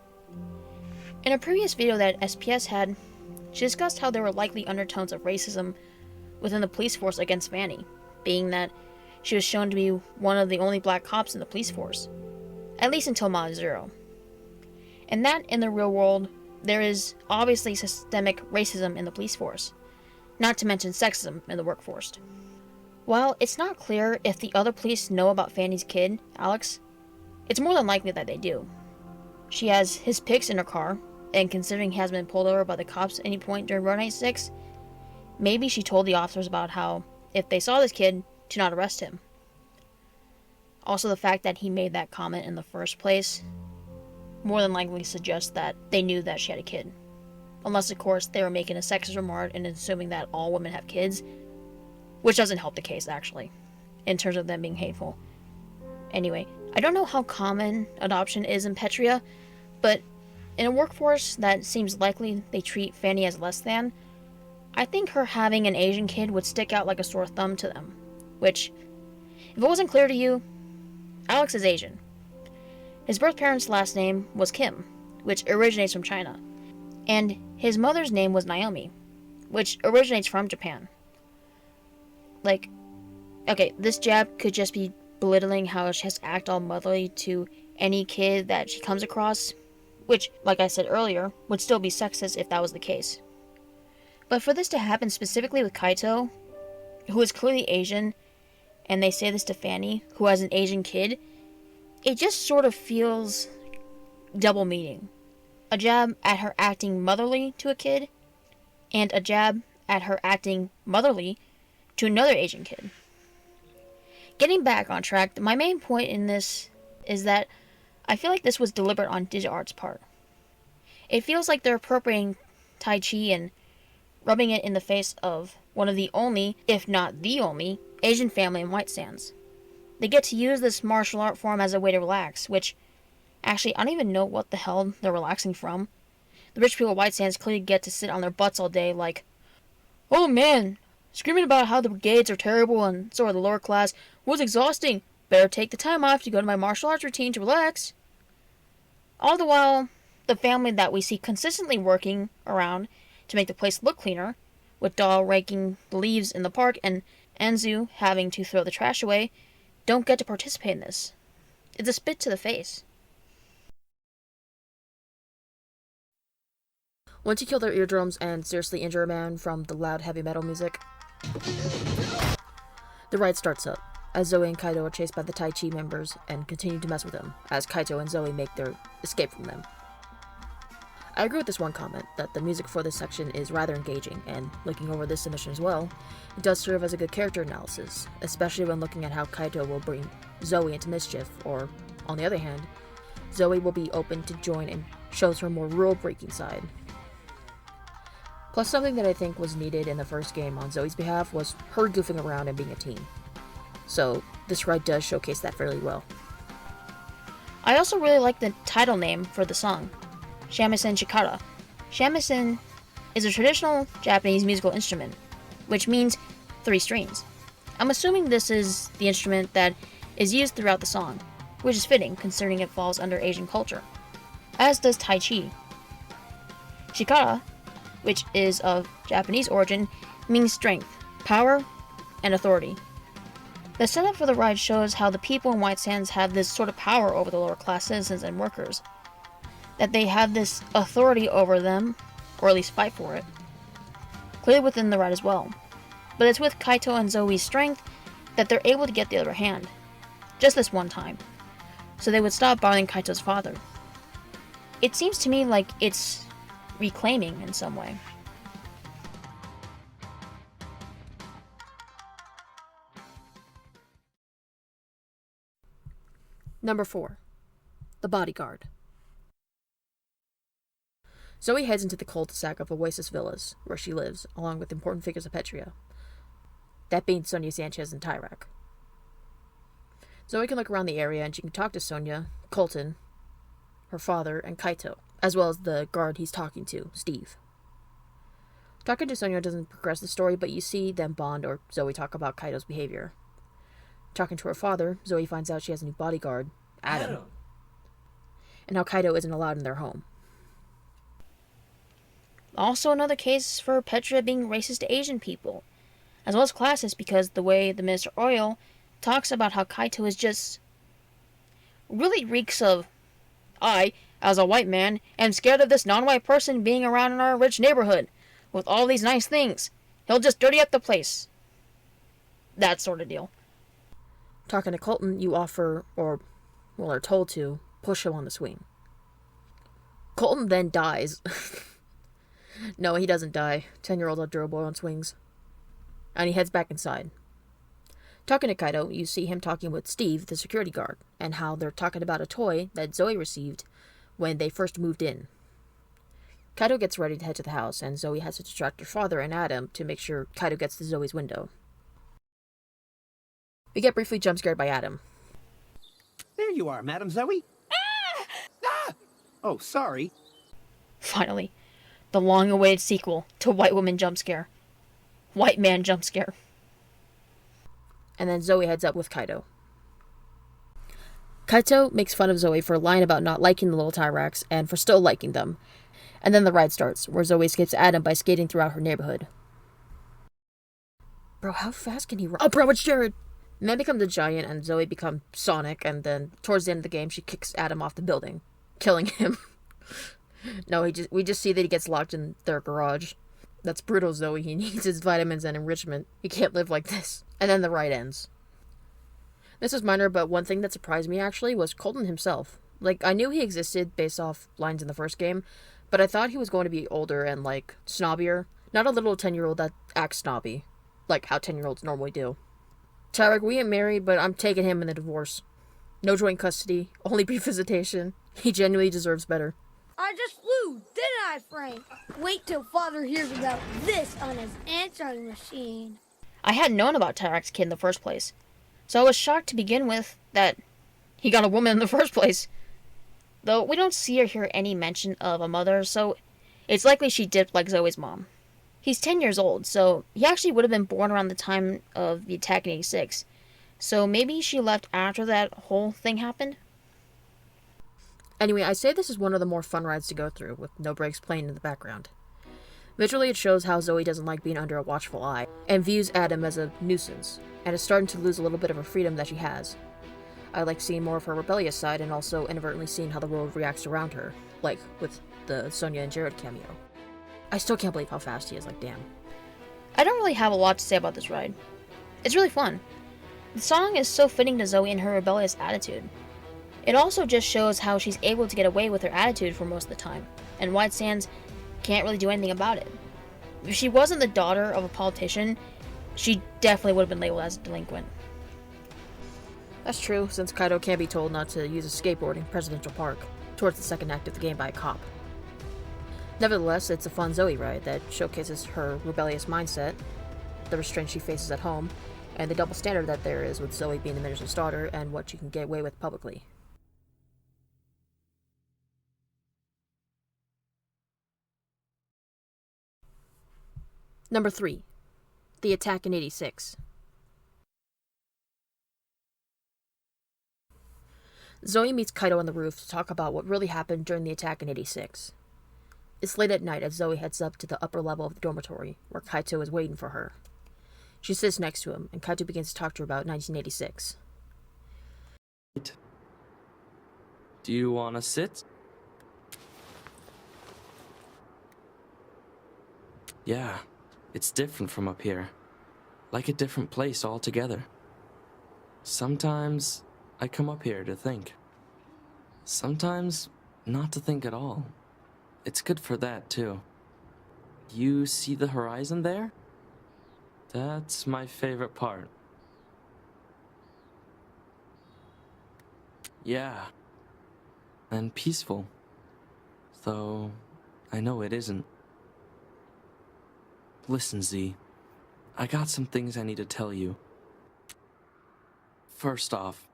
A: In a previous video that SPS had, she discussed how there were likely undertones of racism within the police force against Fanny, being that she was shown to be one of the only black cops in the police force, at least until Mod Zero. And that, in the real world, there is obviously systemic racism in the police force, not to mention sexism in the workforce. While it's not clear if the other police know about Fanny's kid, Alex, it's more than likely that they do. She has his pics in her car, and considering he hasn't been pulled over by the cops at any point during Road 96, maybe she told the officers about how, if they saw this kid, to not arrest him. Also, the fact that he made that comment in the first place more than likely suggests that they knew that she had a kid. Unless, of course, they were making a sexist remark and assuming that all women have kids, which doesn't help the case, actually, in terms of them being hateful. Anyway, I don't know how common adoption is in Petria, but in a workforce that seems likely they treat Fanny as less than, I think her having an Asian kid would stick out like a sore thumb to them. Which, if it wasn't clear to you, Alex is Asian. His birth parents' last name was Kim, which originates from China, and his mother's name was Naomi, which originates from Japan. Okay, this jab could just be belittling how she has to act all motherly to any kid that she comes across, which, like I said earlier, would still be sexist if that was the case. But for this to happen specifically with Kaito, who is clearly Asian, and they say this to Fanny, who has an Asian kid, it just sort of feels double meaning. A jab at her acting motherly to a kid, and a jab at her acting motherly to another Asian kid. Getting back on track, my main point in this is that I feel like this was deliberate on DigiArt's part. It feels like they're appropriating Tai Chi and rubbing it in the face of one of the only, if not the only, Asian family in White Sands. They get to use this martial art form as a way to relax, which, actually, I don't even know what the hell they're relaxing from. The rich people of White Sands clearly get to sit on their butts all day like, "Oh man, screaming about how the brigades are terrible and so are the lower class was exhausting. Better take the time off to go to my martial arts routine to relax." All the while, the family that we see consistently working around to make the place look cleaner, with Daw raking the leaves in the park and Anzu having to throw the trash away, don't get to participate in this. It's a spit to the face. Once you kill their eardrums and seriously injure a man from the loud heavy metal music, the ride starts up. as Zoe and Kaito are chased by the Tai Chi members and continue to mess with them, as Kaito and Zoe make their escape from them. I agree with this one comment, that the music for this section is rather engaging, and looking over this submission as well, it does serve as a good character analysis, especially when looking at how Kaito will bring Zoe into mischief, or, on the other hand, Zoe will be open to join and shows her more rule-breaking side. Plus, something that I think was needed in the first game on Zoe's behalf was her goofing around and being a teen. So, this ride does showcase that fairly well.
M: I also really like the title name for the song, Shamisen Shikara. Shamisen is a traditional Japanese musical instrument, which means 3 strings. I'm assuming this is the instrument that is used throughout the song, which is fitting considering it falls under Asian culture, as does Tai Chi. Shikara, which is of Japanese origin, means strength, power, and authority. The setup for the ride shows how the people in White Sands have this sort of power over the lower class citizens and workers, that they have this authority over them, or at least fight for it, clearly within the ride as well. But it's with Kaito and Zoe's strength that they're able to get the upper hand, just this one time, so they would stop bothering Kaito's father. It seems to me like it's reclaiming in some way.
A: Number 4. The Bodyguard. Zoe heads into the cul-de-sac of Oasis Villas, where she lives, along with important figures of Petria, that being Sonia Sanchez and Tyrak. Zoe can look around the area and she can talk to Sonia, Colton, her father, and Kaito, as well as the guard he's talking to, Steve. Talking to Sonia doesn't progress the story, but you see them bond or Zoe talk about Kaito's behavior. Talking to her father, Zoe finds out she has a new bodyguard, Adam, and how Kaito isn't allowed in their home.
M: Also another case for Petra being racist to Asian people, as well as classist because the way the Minister Oil talks about how Kaito is just really reeks of, I, as a white man, am scared of this non-white person being around in our rich neighborhood with all these nice things. He'll just dirty up the place. That sort of deal.
A: Talking to Colton, you offer, or, well, are told to, push him on the swing. Colton then dies. No, he doesn't die. 10-year-old Aduro boy on swings. And he heads back inside. Talking to Kaito, you see him talking with Steve, the security guard, and how they're talking about a toy that Zoe received when they first moved in. Kaito gets ready to head to the house, and Zoe has to distract her father and Adam to make sure Kaito gets to Zoe's window. We get briefly jump-scared by Adam.
F: There you are, Madam Zoe. Ah! Oh, sorry.
M: Finally, the long-awaited sequel to White Woman Jump Scare. White Man Jump Scare.
A: And then Zoe heads up with Kaito. Kaito makes fun of Zoe for lying about not liking the little Tyrax and for still liking them. And then the ride starts, where Zoe escapes Adam by skating throughout her neighborhood. Bro, how fast can he run? Oh, bro, it's Jared! Man becomes a giant and Zoe becomes Sonic, and then towards the end of the game, she kicks Adam off the building, killing him. No, we just see that he gets locked in their garage. That's brutal, Zoe. He needs his vitamins and enrichment. He can't live like this. And then the ride ends. This is minor, but one thing that surprised me, actually, was Colton himself. Like, I knew he existed based off lines in the first game, but I thought he was going to be older and, like, snobbier. Not a little 10-year-old that acts snobby, like how 10-year-olds normally do. Tyrak, we ain't married, but I'm taking him in the divorce. No joint custody, only brief visitation. He genuinely deserves better.
D: I just flew, didn't I, Frank? Wait till Father hears about this on his answering machine.
M: I hadn't known about Tyrak's kid in the first place, so I was shocked to begin with that he got a woman in the first place. Though we don't see or hear any mention of a mother, so it's likely she dipped like Zoe's mom. He's 10 years old, so he actually would have been born around the time of the attack in 86. So maybe she left after that whole thing happened?
A: Anyway, I say this is one of the more fun rides to go through, with no breaks playing in the background. Visually, it shows how Zoe doesn't like being under a watchful eye, and views Adam as a nuisance, and is starting to lose a little bit of her freedom that she has. I like seeing more of her rebellious side, and also inadvertently seeing how the world reacts around her, like with the Sonia and Jared cameo. I still can't believe how fast he is, like, damn.
M: I don't really have a lot to say about this ride. It's really fun. The song is so fitting to Zoe and her rebellious attitude. It also just shows how she's able to get away with her attitude for most of the time, and White Sands can't really do anything about it. If she wasn't the daughter of a politician, she definitely would have been labeled as a delinquent. That's true, since Kaito can't be told not to use a skateboard in Presidential Park towards the second act of the game by a cop. Nevertheless, it's a fun Zoe ride that showcases her rebellious mindset, the restraints she faces at home, and the double standard that there is with Zoe being the minister's daughter and what she can get away with publicly. Number 3. The Attack in 86. Zoe meets Kaito on the roof to talk about what really happened during the attack in 86. It's late at night as Zoe heads up to the upper level of the dormitory, where Kaito is waiting for her. She sits next to him, and Kaito begins to talk to her about 1986.
B: Do you want to sit? Yeah, it's different from up here. Like a different place altogether. Sometimes I come up here to think. Sometimes not to think at all. It's good for that, too. You see the horizon there? That's my favorite part. Yeah. And peaceful. Though I know it isn't. Listen, Z. I got some things I need to tell you. First off,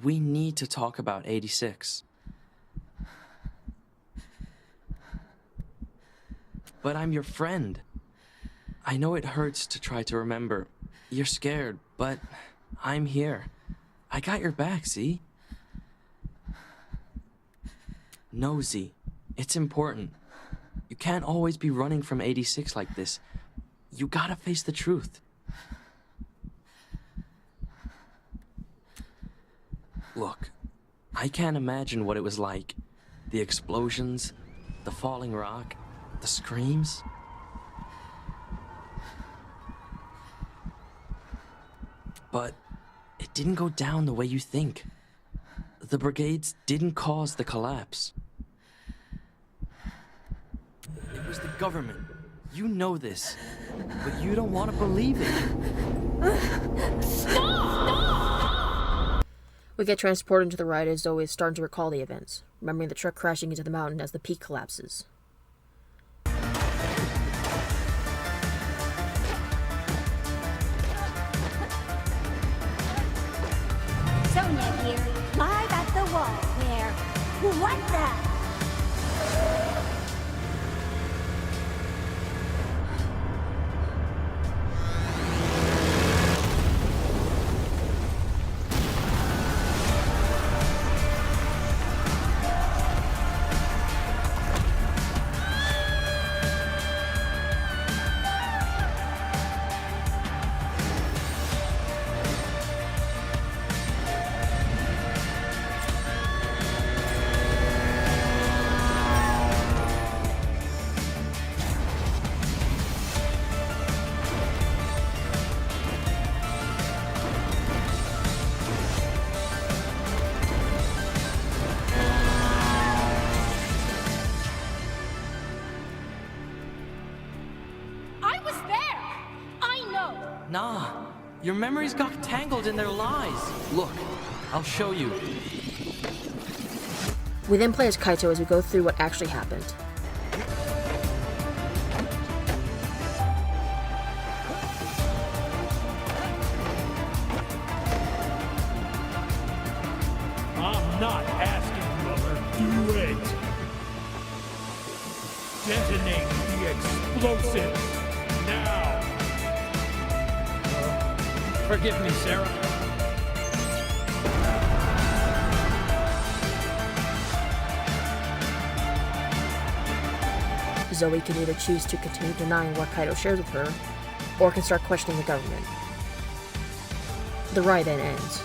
B: we need to talk about 86. But I'm your friend. I know it hurts to try to remember. You're scared, but I'm here. I got your back, Z. No, Z. It's important. You can't always be running from 86 like this. You gotta face the truth. Look, I can't imagine what it was like. The explosions, the falling rock, the screams. But it didn't go down the way you think. The brigades didn't cause the collapse. It was the government. You know this, but you don't want to believe it.
M: Stop! We get transported into the ride as Zoe is starting to recall the events, remembering the truck crashing into the mountain as the peak collapses.
G: Sonia here, live at the wall where... What the...
B: Nah, your memories got tangled in their lies. Look, I'll show you.
M: We then play as Kaito as we go through what actually happened.
E: I'm not asking, brother. Do it. Detonate the explosives now. Forgive me, Sarah.
M: Zoe can either choose to continue denying what Kaito shares with her, or can start questioning the government. The ride then ends.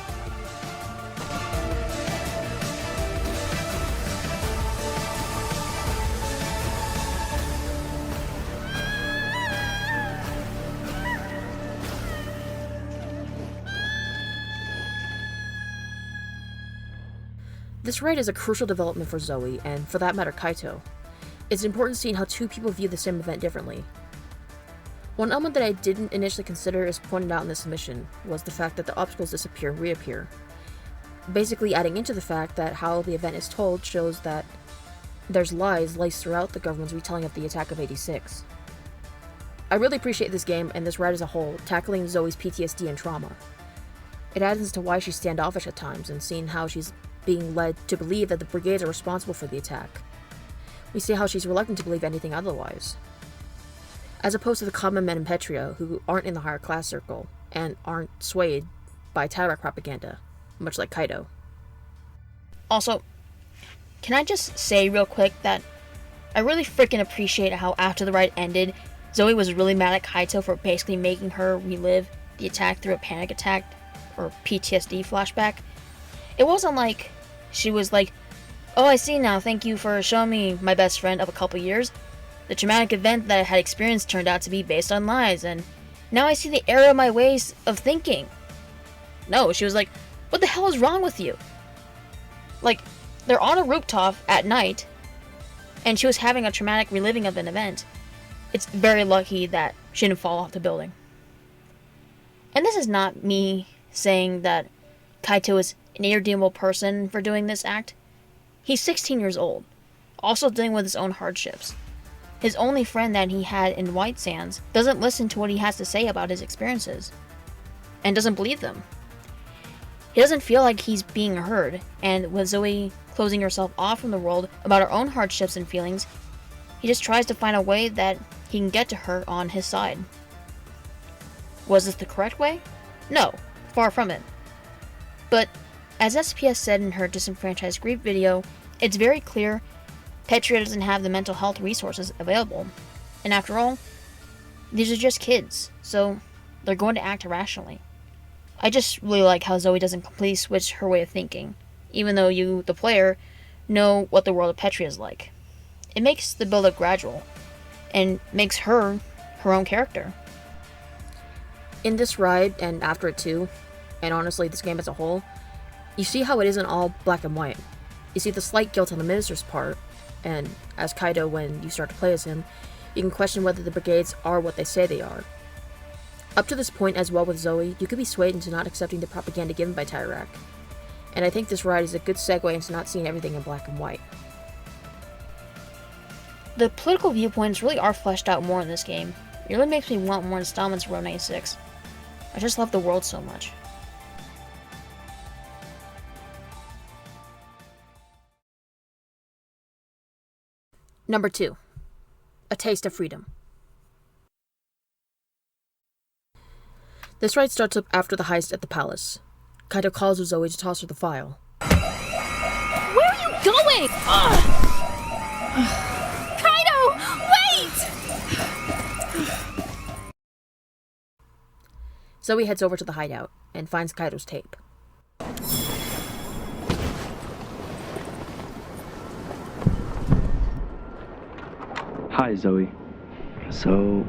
A: This raid is a crucial development for Zoe, and for that matter, Kaito. It's important seeing how two people view the same event differently. One element that I didn't initially consider as pointed out in this mission was the fact that the obstacles disappear and reappear. Basically adding into the fact that how the event is told shows that there's lies laced throughout the government's retelling of the attack of 86. I really appreciate this game and this ride as a whole, tackling Zoe's PTSD and trauma. It adds into why she's standoffish at times and seeing how she's being led to believe that the brigades are responsible for the attack. We see how she's reluctant to believe anything otherwise. As opposed to the common men in Petria who aren't in the higher class circle and aren't swayed by Tyrak propaganda, much like Kaito.
M: Also, can I just say real quick that I really freaking appreciate how after the ride ended, Zoe was really mad at Kaito for basically making her relive the attack through a panic attack or PTSD flashback. It wasn't like she was like, "Oh, I see now, thank you for showing me my best friend of a couple years. The traumatic event that I had experienced turned out to be based on lies, and now I see the error of my ways of thinking." No, she was like, "What the hell is wrong with you?" Like, they're on a rooftop at night, and she was having a traumatic reliving of an event. It's very lucky that she didn't fall off the building. And this is not me saying that Kaito is an irredeemable person for doing this act. He's 16 years old, also dealing with his own hardships. His only friend that he had in White Sands doesn't listen to what he has to say about his experiences, and doesn't believe them. He doesn't feel like he's being heard, and with Zoe closing herself off from the world about her own hardships and feelings, he just tries to find a way that he can get to her on his side. Was this the correct way? No, far from it. But, as SPS said in her Disenfranchised Grief video, it's very clear Petria doesn't have the mental health resources available. And after all, these are just kids, so they're going to act irrationally. I just really like how Zoe doesn't completely switch her way of thinking, even though you, the player, know what the world of Petria is like. It makes the build-up gradual, and makes her own character.
A: In this ride, and after it too, and honestly this game as a whole, you see how it isn't all black and white. You see the slight guilt on the minister's part, and as Kaito, when you start to play as him, you can question whether the brigades are what they say they are. Up to this point as well with Zoe, you could be swayed into not accepting the propaganda given by Tyrak, and I think this ride is a good segue into not seeing everything in black and white.
M: The political viewpoints really are fleshed out more in this game. It really makes me want more installments of Road 96. I just love the world so much.
A: Number 2. A Taste of Freedom. This ride starts up after the heist at the palace. Kaito calls with Zoe to toss her the file.
C: Where are you going? Kaito, wait!
A: Zoe heads over to the hideout and finds Kaito's tape.
N: Hi, Zoe. So,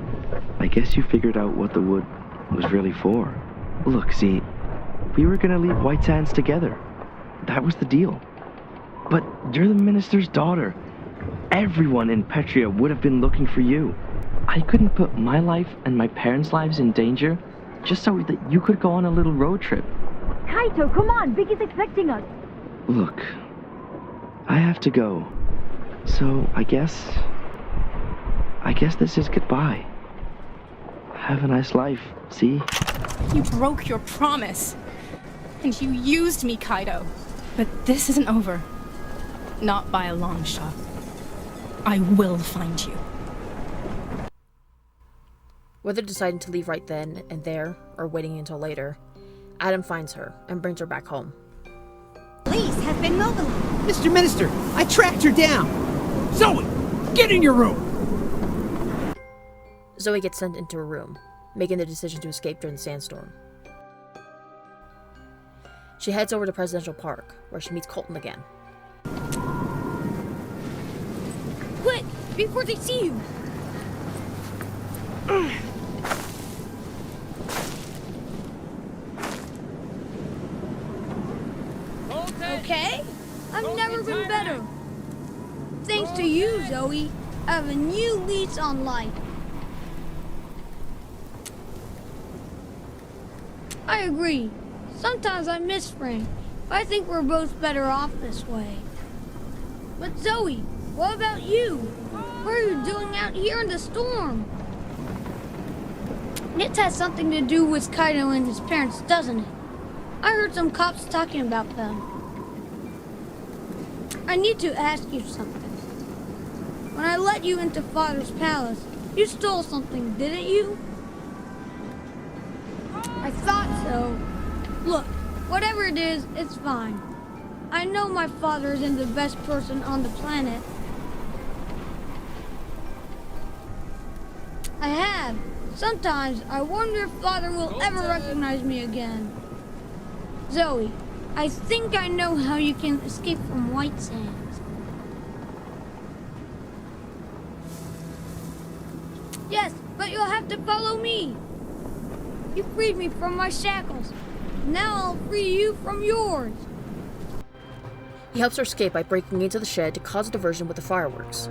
N: I guess you figured out what the wood was really for. Look, see, we were gonna leave White Sands together. That was the deal. But you're the minister's daughter. Everyone in Petria would have been looking for you. I couldn't put my life and my parents' lives in danger just so that you could go on a little road trip.
G: Kaito, come on, Vicky's expecting us.
N: Look, I have to go. So, I guess this is goodbye. Have a nice life, see?
C: You broke your promise. And you used me, Kaito. But this isn't over. Not by a long shot. I will find you.
A: Whether deciding to leave right then and there, or waiting until later, Adam finds her and brings her back home.
G: Police have been mobilized.
F: Mr. Minister, I tracked her down.
E: Zoe, get in your room!
A: Zoe gets sent into a room, making the decision to escape during the sandstorm. She heads over to Presidential Park, where she meets Colton again.
D: Quick, before they see you! Okay? I'm better. Thanks to you, Zoe, I have a new lease on life. I agree. Sometimes I miss Frank, but I think we're both better off this way. But Zoe, what about you? What are you doing out here in the storm? It has something to do with Kaido and his parents, doesn't it? I heard some cops talking about them. I need to ask you something. When I let you into Father's palace, you stole something, didn't you? I thought so. Look, whatever it is, it's fine. I know my father isn't the best person on the planet. I have. Sometimes I wonder if Father will ever recognize me again. Zoe, I think I know how you can escape from White Sands. Yes, but you'll have to follow me. You freed me from my shackles. Now I'll free you from yours.
A: He helps her escape by breaking into the shed to cause a diversion with the fireworks.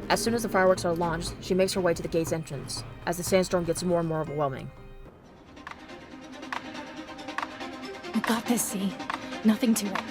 A: As soon as the fireworks are launched, she makes her way to the gate's entrance, as the sandstorm gets more and more overwhelming.
C: We got this, Z. Nothing to it.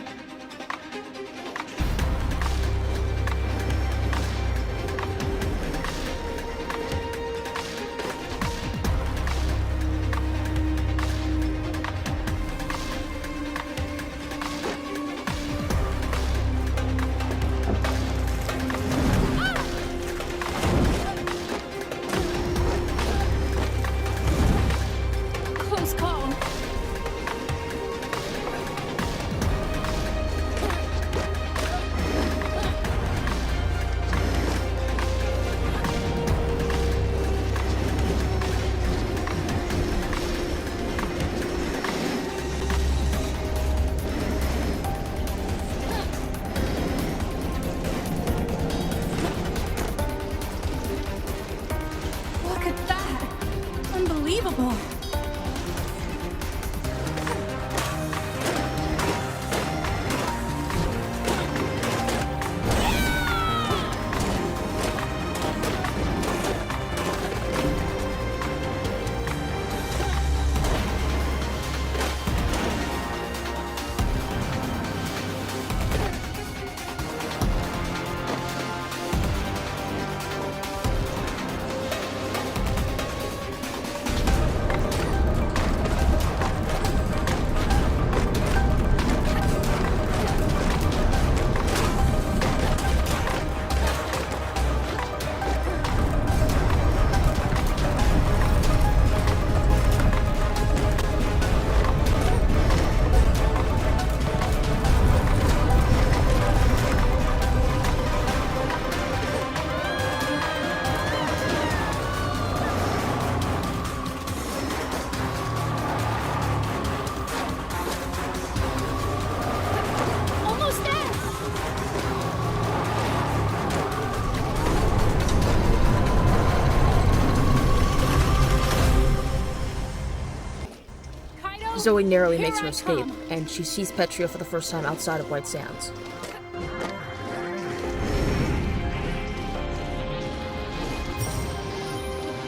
A: Zoe narrowly makes her escape, and she sees Petria for the first time outside of White Sands.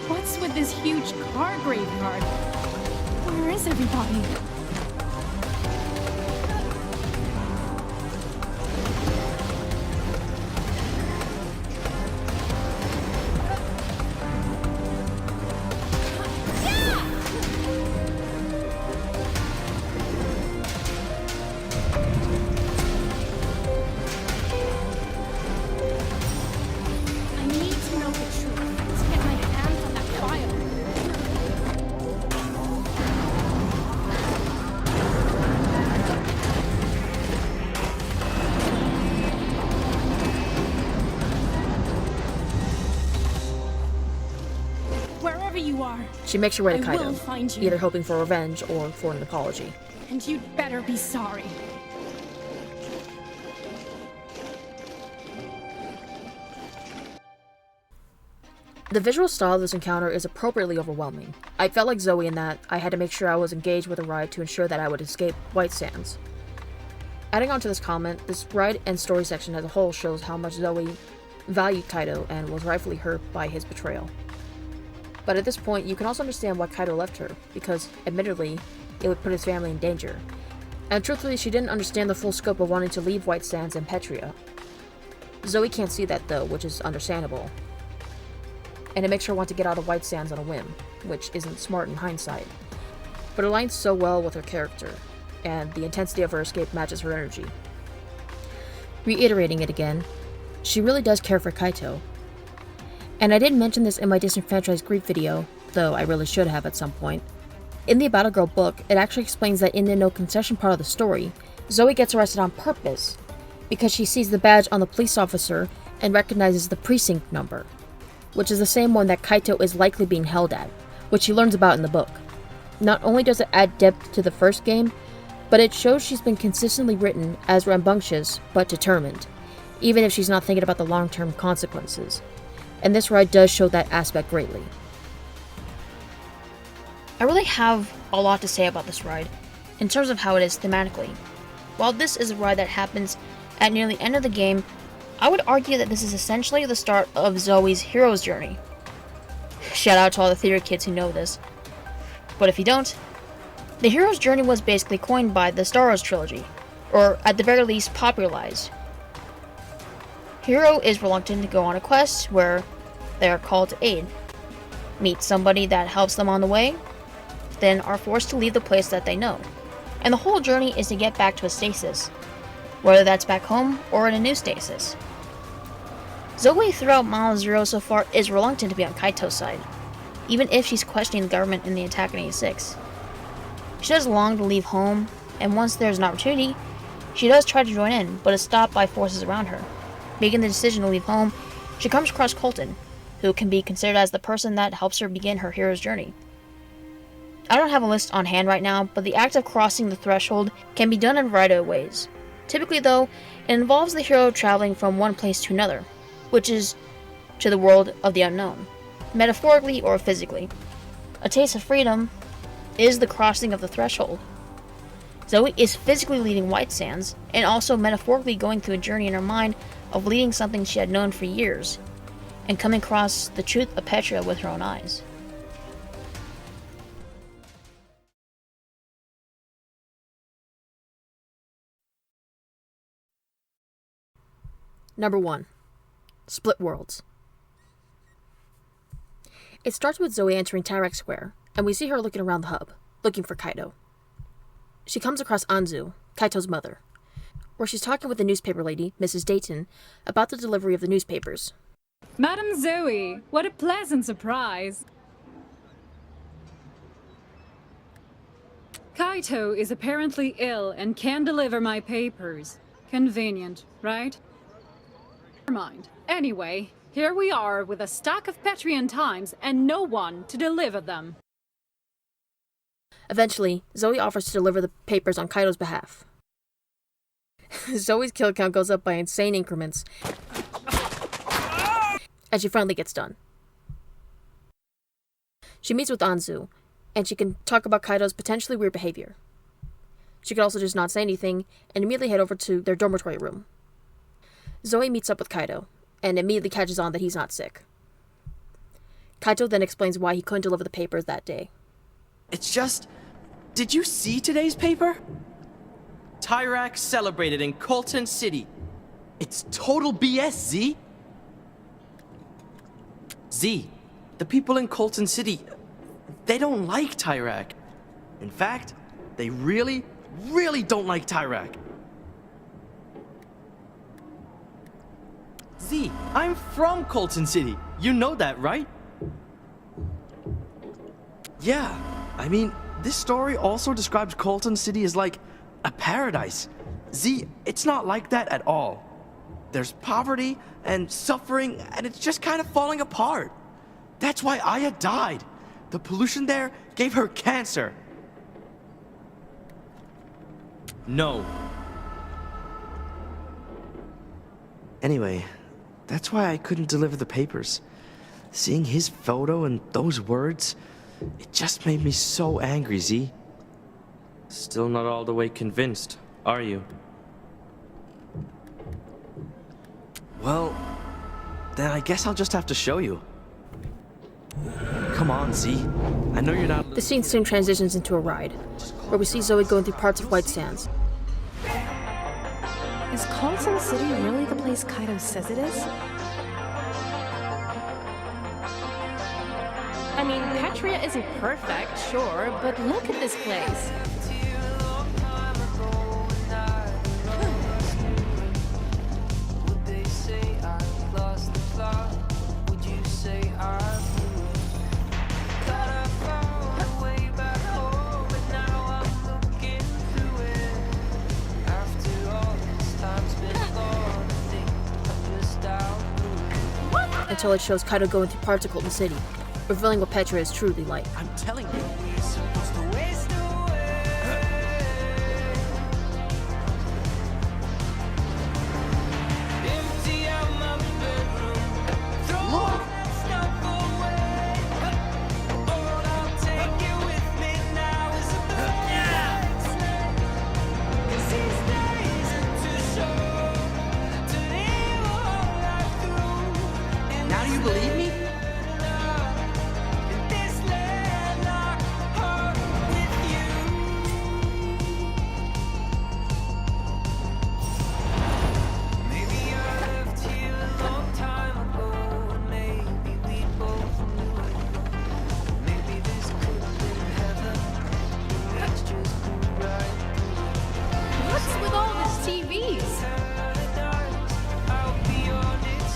C: What's with this huge car graveyard? Where is everybody?
A: She makes her way to
C: I will
A: Kaido,
C: find you.
A: either hoping for revenge or for an apology.
C: And you'd better be sorry.
A: The visual style of this encounter is appropriately overwhelming. I felt like Zoe in that I had to make sure I was engaged with the ride to ensure that I would escape White Sands. Adding on to this comment, this ride and story section as a whole shows how much Zoe valued Kaido and was rightfully hurt by his betrayal. But at this point, you can also understand why Kaido left her, because, admittedly, it would put his family in danger. And truthfully, she didn't understand the full scope of wanting to leave White Sands and Petria. Zoe can't see that though, which is understandable. And it makes her want to get out of White Sands on a whim, which isn't smart in hindsight. But it aligns so well with her character, and the intensity of her escape matches her energy. Reiterating it again, she really does care for Kaito. And I didn't mention this in my disenfranchised grief video, though I really should have at some point. In the Battle Girl book, it actually explains that in the no concession part of the story, Zoe gets arrested on purpose because she sees the badge on the police officer and recognizes the precinct number, which is the same one that Kaito is likely being held at, which she learns about in the book. Not only does it add depth to the first game, but it shows she's been consistently written as rambunctious but determined, even if she's not thinking about the long-term consequences. And this ride does show that aspect greatly.
M: I really have a lot to say about this ride, in terms of how it is thematically. While this is a ride that happens at near the end of the game, I would argue that this is essentially the start of Zoe's hero's journey. Shout out to all the theater kids who know this. But if you don't, the hero's journey was basically coined by the Star Wars trilogy, or at the very least popularized. Hero is reluctant to go on a quest where they are called to aid, meet somebody that helps them on the way, then are forced to leave the place that they know. And the whole journey is to get back to a stasis, whether that's back home or in a new stasis. Zoe throughout Mile Zero so far is reluctant to be on Kaito's side, even if she's questioning the government in the attack in 86. She does long to leave home, and once there's an opportunity, she does try to join in, but is stopped by forces around her. Making the decision to leave home, she comes across Colton, who can be considered as the person that helps her begin her hero's journey. I don't have a list on hand right now, but the act of crossing the threshold can be done in a variety of ways. Typically though, it involves the hero traveling from one place to another, which is to the world of the unknown, metaphorically or physically. A taste of freedom is the crossing of the threshold. Zoe is physically leaving White Sands, and also metaphorically going through a journey in her mind of leading something she had known for years, and coming across the truth of Petra with her own eyes.
A: Number 1. Split Worlds. It starts with Zoe entering Tyrak Square, and we see her looking around the hub, looking for Kaido. She comes across Anzu, Kaito's mother, where she's talking with the newspaper lady, Mrs. Dayton, about the delivery of the newspapers.
O: Madam Zoe, what a pleasant surprise. Kaito is apparently ill and can deliver my papers. Convenient, right? Never mind. Anyway, here we are with a stack of Petrian Times and no one to deliver them.
A: Eventually, Zoe offers to deliver the papers on Kaido's behalf. Zoe's kill count goes up by insane increments, and she finally gets done. She meets with Anzu, and she can talk about Kaido's potentially weird behavior. She could also just not say anything, and immediately head over to their dormitory room. Zoe meets up with Kaido, and immediately catches on that he's not sick. Kaito then explains why he couldn't deliver the papers that day.
L: It's just... Did you see today's paper? Tyrak celebrated in Colton City. It's total BS, Z. Z, the people in Colton City, they don't like Tyrak. In fact, they really, really don't like Tyrak. Z, I'm from Colton City. You know that, right? Yeah, I mean, this story also describes Colton City as like a paradise. Z, it's not like that at all. There's poverty and suffering, and it's just kind of falling apart. That's why Aya died. The pollution there gave her cancer. No. Anyway, that's why I couldn't deliver the papers. Seeing his photo and those words, it just made me so angry, Z.
B: Still not all the way convinced, are you?
L: Well, then I guess I'll just have to show you. Come on, Z. I know you're not...
A: The scene soon transitions into a ride, where we see Zoe going through parts of White Sands.
C: Is Colton City really the place Kaido says it is? I mean, Petria isn't perfect, sure, but look at this place.
A: Until it shows Kaido going through parts of Colton City, revealing what Petra is truly like.
L: I'm telling you. Now do you believe me?
C: What's with all these TVs?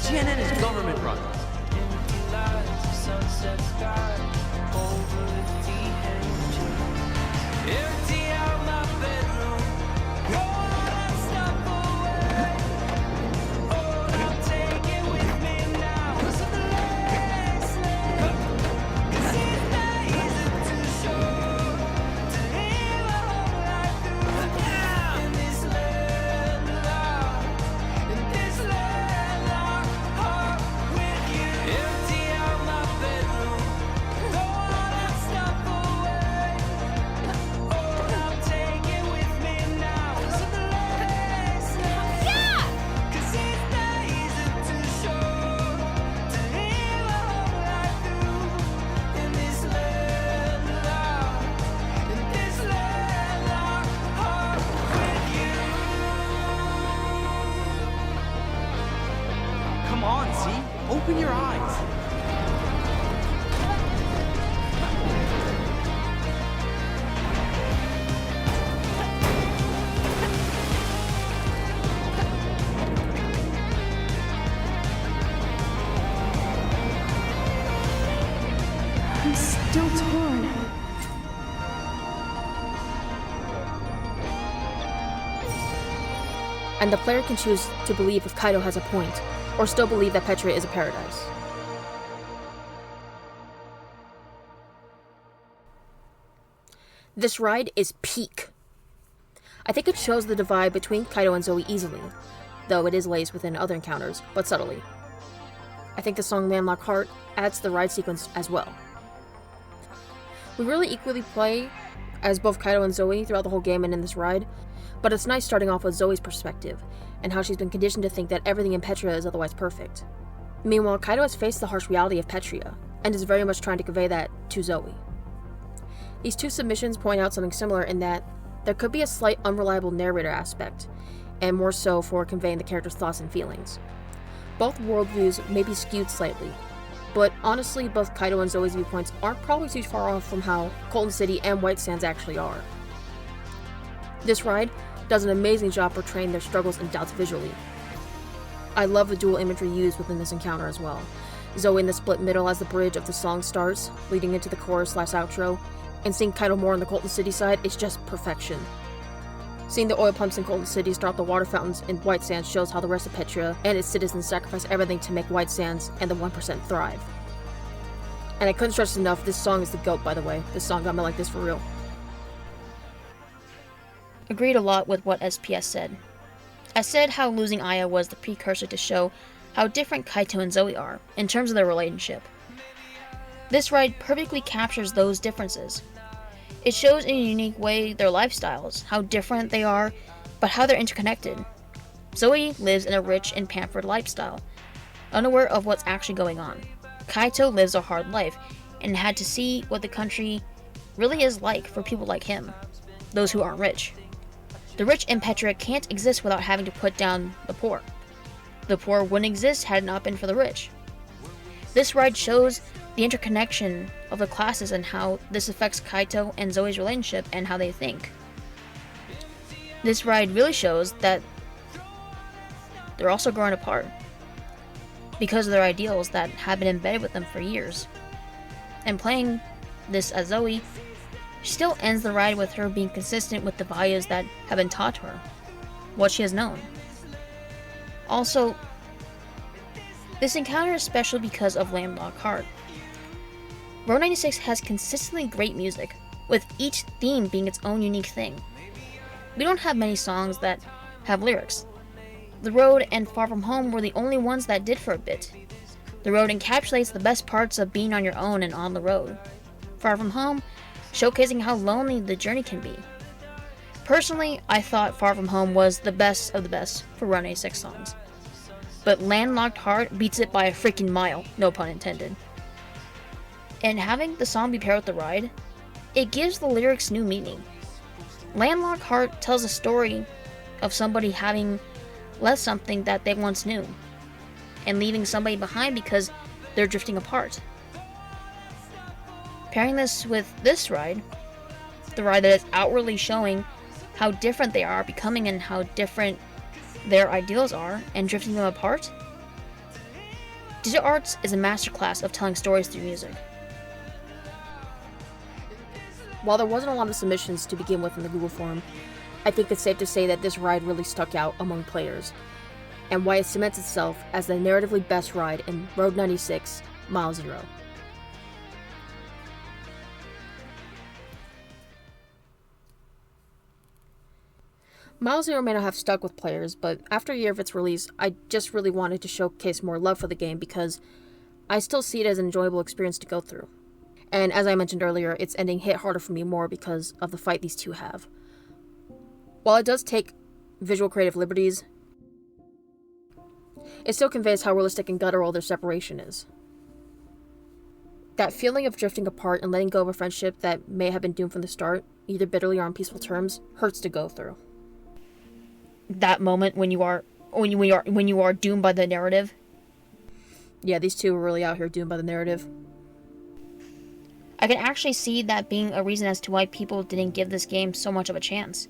L: CNN is government run. Come on, Z. Open your eyes.
C: I'm still torn.
A: And the player can choose to believe if Kaido has a point, or still believe that Petra is a paradise. This ride is peak. I think it shows the divide between Kaido and Zoe easily, though it is laced within other encounters, but subtly. I think the song Landlocked Heart adds to the ride sequence as well. We really equally play as both Kaido and Zoe throughout the whole game and in this ride, but it's nice starting off with Zoe's perspective, and how she's been conditioned to think that everything in Petra is otherwise perfect. Meanwhile, Kaido has faced the harsh reality of Petria, and is very much trying to convey that to Zoe. These two submissions point out something similar in that there could be a slight unreliable narrator aspect, and more so for conveying the character's thoughts and feelings. Both worldviews may be skewed slightly, but honestly, both Kaido and Zoe's viewpoints aren't probably too far off from how Colton City and White Sands actually are. This ride does an amazing job portraying their struggles and doubts visually. I love the dual imagery used within this encounter as well. Zoe in the split middle as the bridge of the song starts, leading into the chorus/outro, and seeing Kaido more on the Colton City side is just perfection. Seeing the oil pumps in Colton City start the water fountains in White Sands shows how the rest of Petria and its citizens sacrifice everything to make White Sands and the 1% thrive. And I couldn't stress enough, this song is the GOAT, by the way. This song got me like this for real.
M: Agreed a lot with what SPS said. I said how losing Aya was the precursor to show how different Kaito and Zoe are, in terms of their relationship. This ride perfectly captures those differences. It shows in a unique way their lifestyles, how different they are, but how they're interconnected. Zoe lives in a rich and pampered lifestyle, unaware of what's actually going on. Kaito lives a hard life and had to see what the country really is like for people like him, those who aren't rich. The rich in Petria can't exist without having to put down the poor. The poor wouldn't exist had it not been for the rich. This ride shows the interconnection of the classes and how this affects Kaito and Zoe's relationship and how they think. This ride really shows that they're also growing apart because of their ideals that have been embedded with them for years. And playing this as Zoe, she still ends the ride with her being consistent with the values that have been taught to her, what she has known. Also, this encounter is special because of Landlocked Heart. Road 96 has consistently great music, with each theme being its own unique thing. We don't have many songs that have lyrics. The Road and Far From Home were the only ones that did for a bit. The Road encapsulates the best parts of being on your own and on the road. Far From Home, showcasing how lonely the journey can be. Personally, I thought Far From Home was the best of the best for Road 96 songs. But Landlocked Heart beats it by a freaking mile, no pun intended. And having the song be paired with the ride, it gives the lyrics new meaning. Landlocked Heart tells a story of somebody having left something that they once knew, and leaving somebody behind because they're drifting apart. Pairing this with this ride, the ride that is outwardly showing how different they are becoming and how different their ideals are and drifting them apart, Digital Arts is a masterclass of telling stories through music.
A: While there wasn't a lot of submissions to begin with in the Google form, I think it's safe to say that this ride really stuck out among players, and why it cements itself as the narratively best ride in Road 96 Mile Zero. Mile Zero may not have stuck with players, but after a year of its release, I just really wanted to showcase more love for the game because I still see it as an enjoyable experience to go through. And as I mentioned earlier, its ending hit harder for me more because of the fight these two have. While it does take visual creative liberties, it still conveys how realistic and guttural their separation is. That feeling of drifting apart and letting go of a friendship that may have been doomed from the start, either bitterly or on peaceful terms, hurts to go through. That moment when you are doomed by the narrative. Yeah, these two are really out here doomed by the narrative. I can actually see that being a reason as to why people didn't give this game so much of a chance,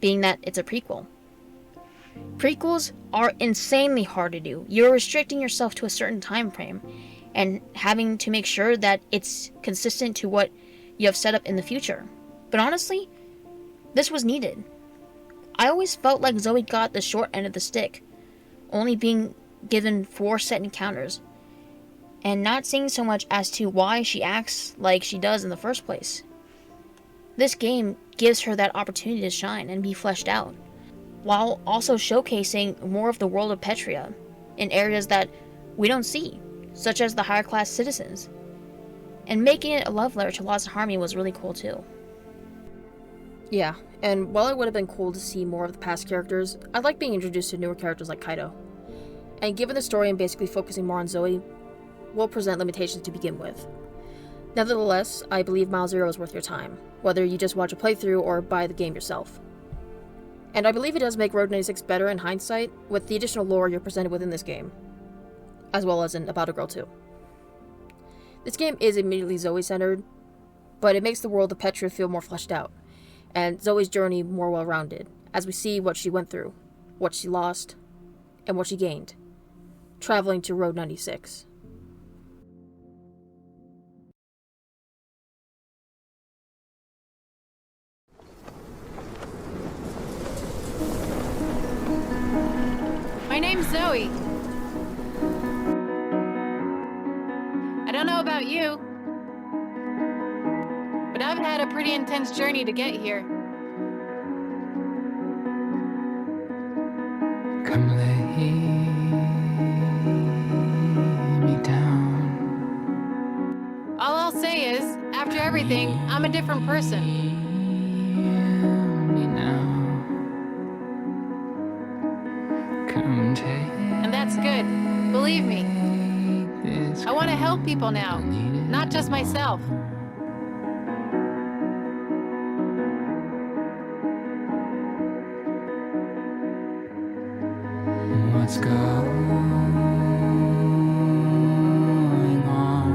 A: being that it's a prequel. Prequels are insanely hard to do. You're restricting yourself to a certain time frame and having to make sure that it's consistent to what you have set up in the future. But honestly, this was needed. I always felt like Zoe got the short end of the stick, only being given 4 set encounters, and not seeing so much as to why she acts like she does in the first place. This game gives her that opportunity to shine and be fleshed out, while also showcasing more of the world of Petria in areas that we don't see, such as the higher class citizens. And making it a love letter to Lost in Harmony was really cool too. Yeah, and while it would have been cool to see more of the past characters, I like being introduced to newer characters like Kaito. And given the story and basically focusing more on Zoe, will present limitations to begin with. Nevertheless, I believe Mile Zero is worth your time, whether you just watch a playthrough or buy the game yourself. And I believe it does make Road 96 better in hindsight, with the additional lore you're presented with in this game, as well as in About a Girl 2. This game is immediately Zoe-centered, but it makes the world of Petra feel more fleshed out, and Zoe's journey more well-rounded, as we see what she went through, what she lost, and what she gained, traveling to Road 96.
C: My name's Zoe. I don't know about you, but I've had a pretty intense journey to get here.
P: Come lay me down.
C: All I'll say is, after everything, I'm a different person.
P: Me now.
C: people now, not just myself.
P: What's going on?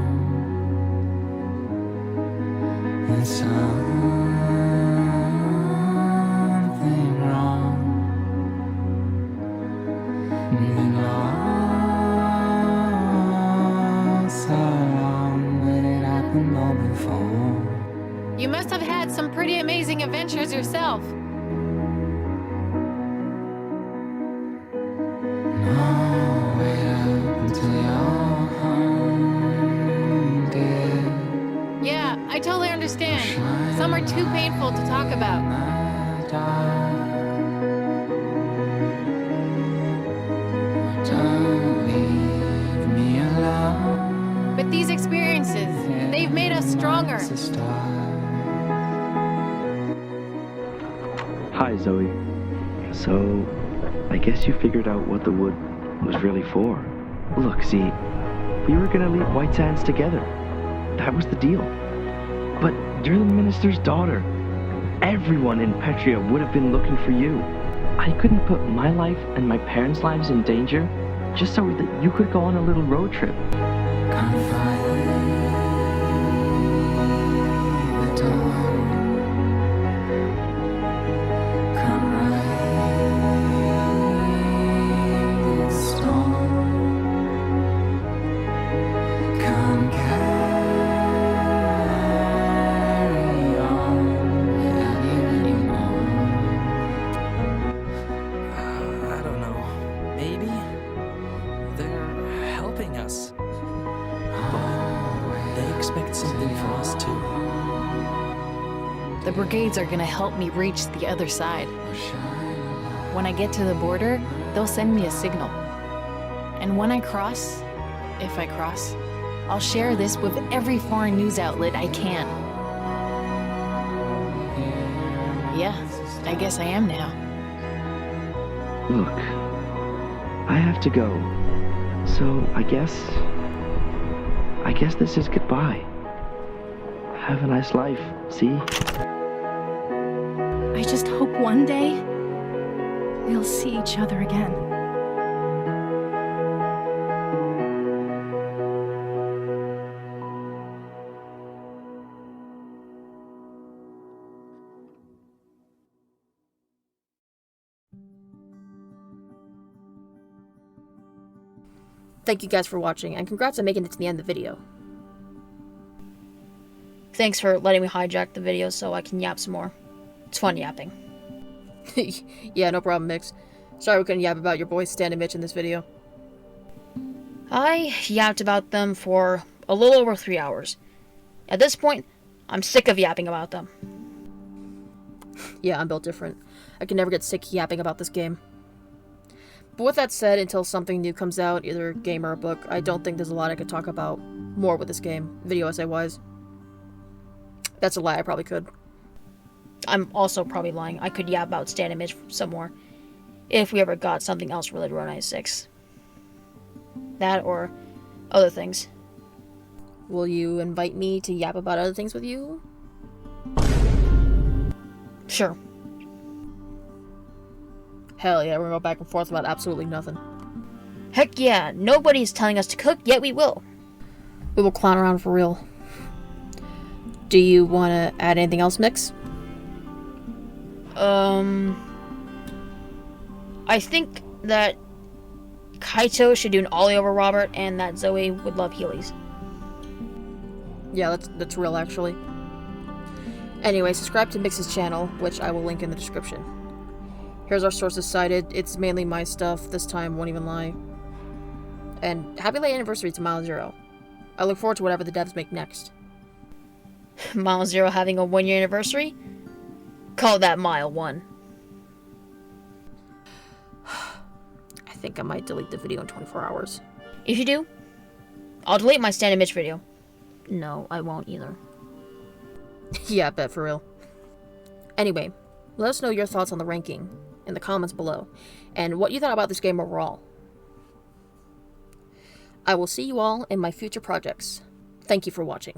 P: There's something wrong. Been lost so long, but it happened all before.
C: You must have had some pretty amazing adventures yourself. Yeah, I totally understand. Some are too painful to talk about.
P: Don't leave me alone.
C: But these experiences, they've made us stronger.
N: Hi, Zoe. So, I guess you figured out what the wood was really for. Look, see, we were gonna leave White Sands together. That was the deal. But you're the minister's daughter. Everyone in Petria would have been looking for you. I couldn't put my life and my parents' lives in danger just so that you could go on a little road trip.
B: I don't know. Maybe they're helping us. But they expect something from us too.
C: The brigades are gonna help me reach the other side. When I get to the border, they'll send me a signal. And when I cross, if I cross, I'll share this with every foreign news outlet I can. Yeah, I guess I am now.
N: Look, I have to go. So I guess this is goodbye. Have a nice life, see?
C: I just hope one day we'll see each other again.
A: Thank you guys for watching, and congrats on making it to the end of the video.
M: Thanks for letting me hijack the video so I can yap some more. It's fun yapping.
A: Yeah, no problem, Mix. Sorry we couldn't yap about your boys Stan and Mitch in this video.
M: I yapped about them for a little over 3 hours. At this point, I'm sick of yapping about them.
A: Yeah, I'm built different. I can never get sick yapping about this game. But with that said, until something new comes out, either a game or a book, I don't think there's a lot I could talk about more with this game, video essay-wise. That's a lie, I probably could.
M: I'm also probably lying. I could yap about Stan and Mitch some more. If we ever got something else related to Road 96. That or other things.
A: Will you invite me to yap about other things with you?
M: Sure.
A: Hell yeah, we're gonna go back and forth about absolutely nothing.
M: Heck yeah, nobody's telling us to cook, yet we will.
A: We will clown around for real. Do you want to add anything else, Mix?
M: I think that Kaito should do an ollie over Robert, and that Zoe would love Heelys.
A: Yeah, that's real, actually. Anyway, subscribe to Mix's channel, which I will link in the description. Here's our sources cited. It's mainly my stuff. This time won't even lie. And happy late anniversary to Mile Zero. I look forward to whatever the devs make next.
M: Mile Zero having a 1-year anniversary? Call that Mile 1.
A: I think I might delete the video in 24 hours.
M: If you do, I'll delete my Stan and Mitch video. No, I won't either.
A: Yeah, I bet for real. Anyway, let us know your thoughts on the ranking in the comments below, and what you thought about this game overall. I will see you all in my future projects. Thank you for watching.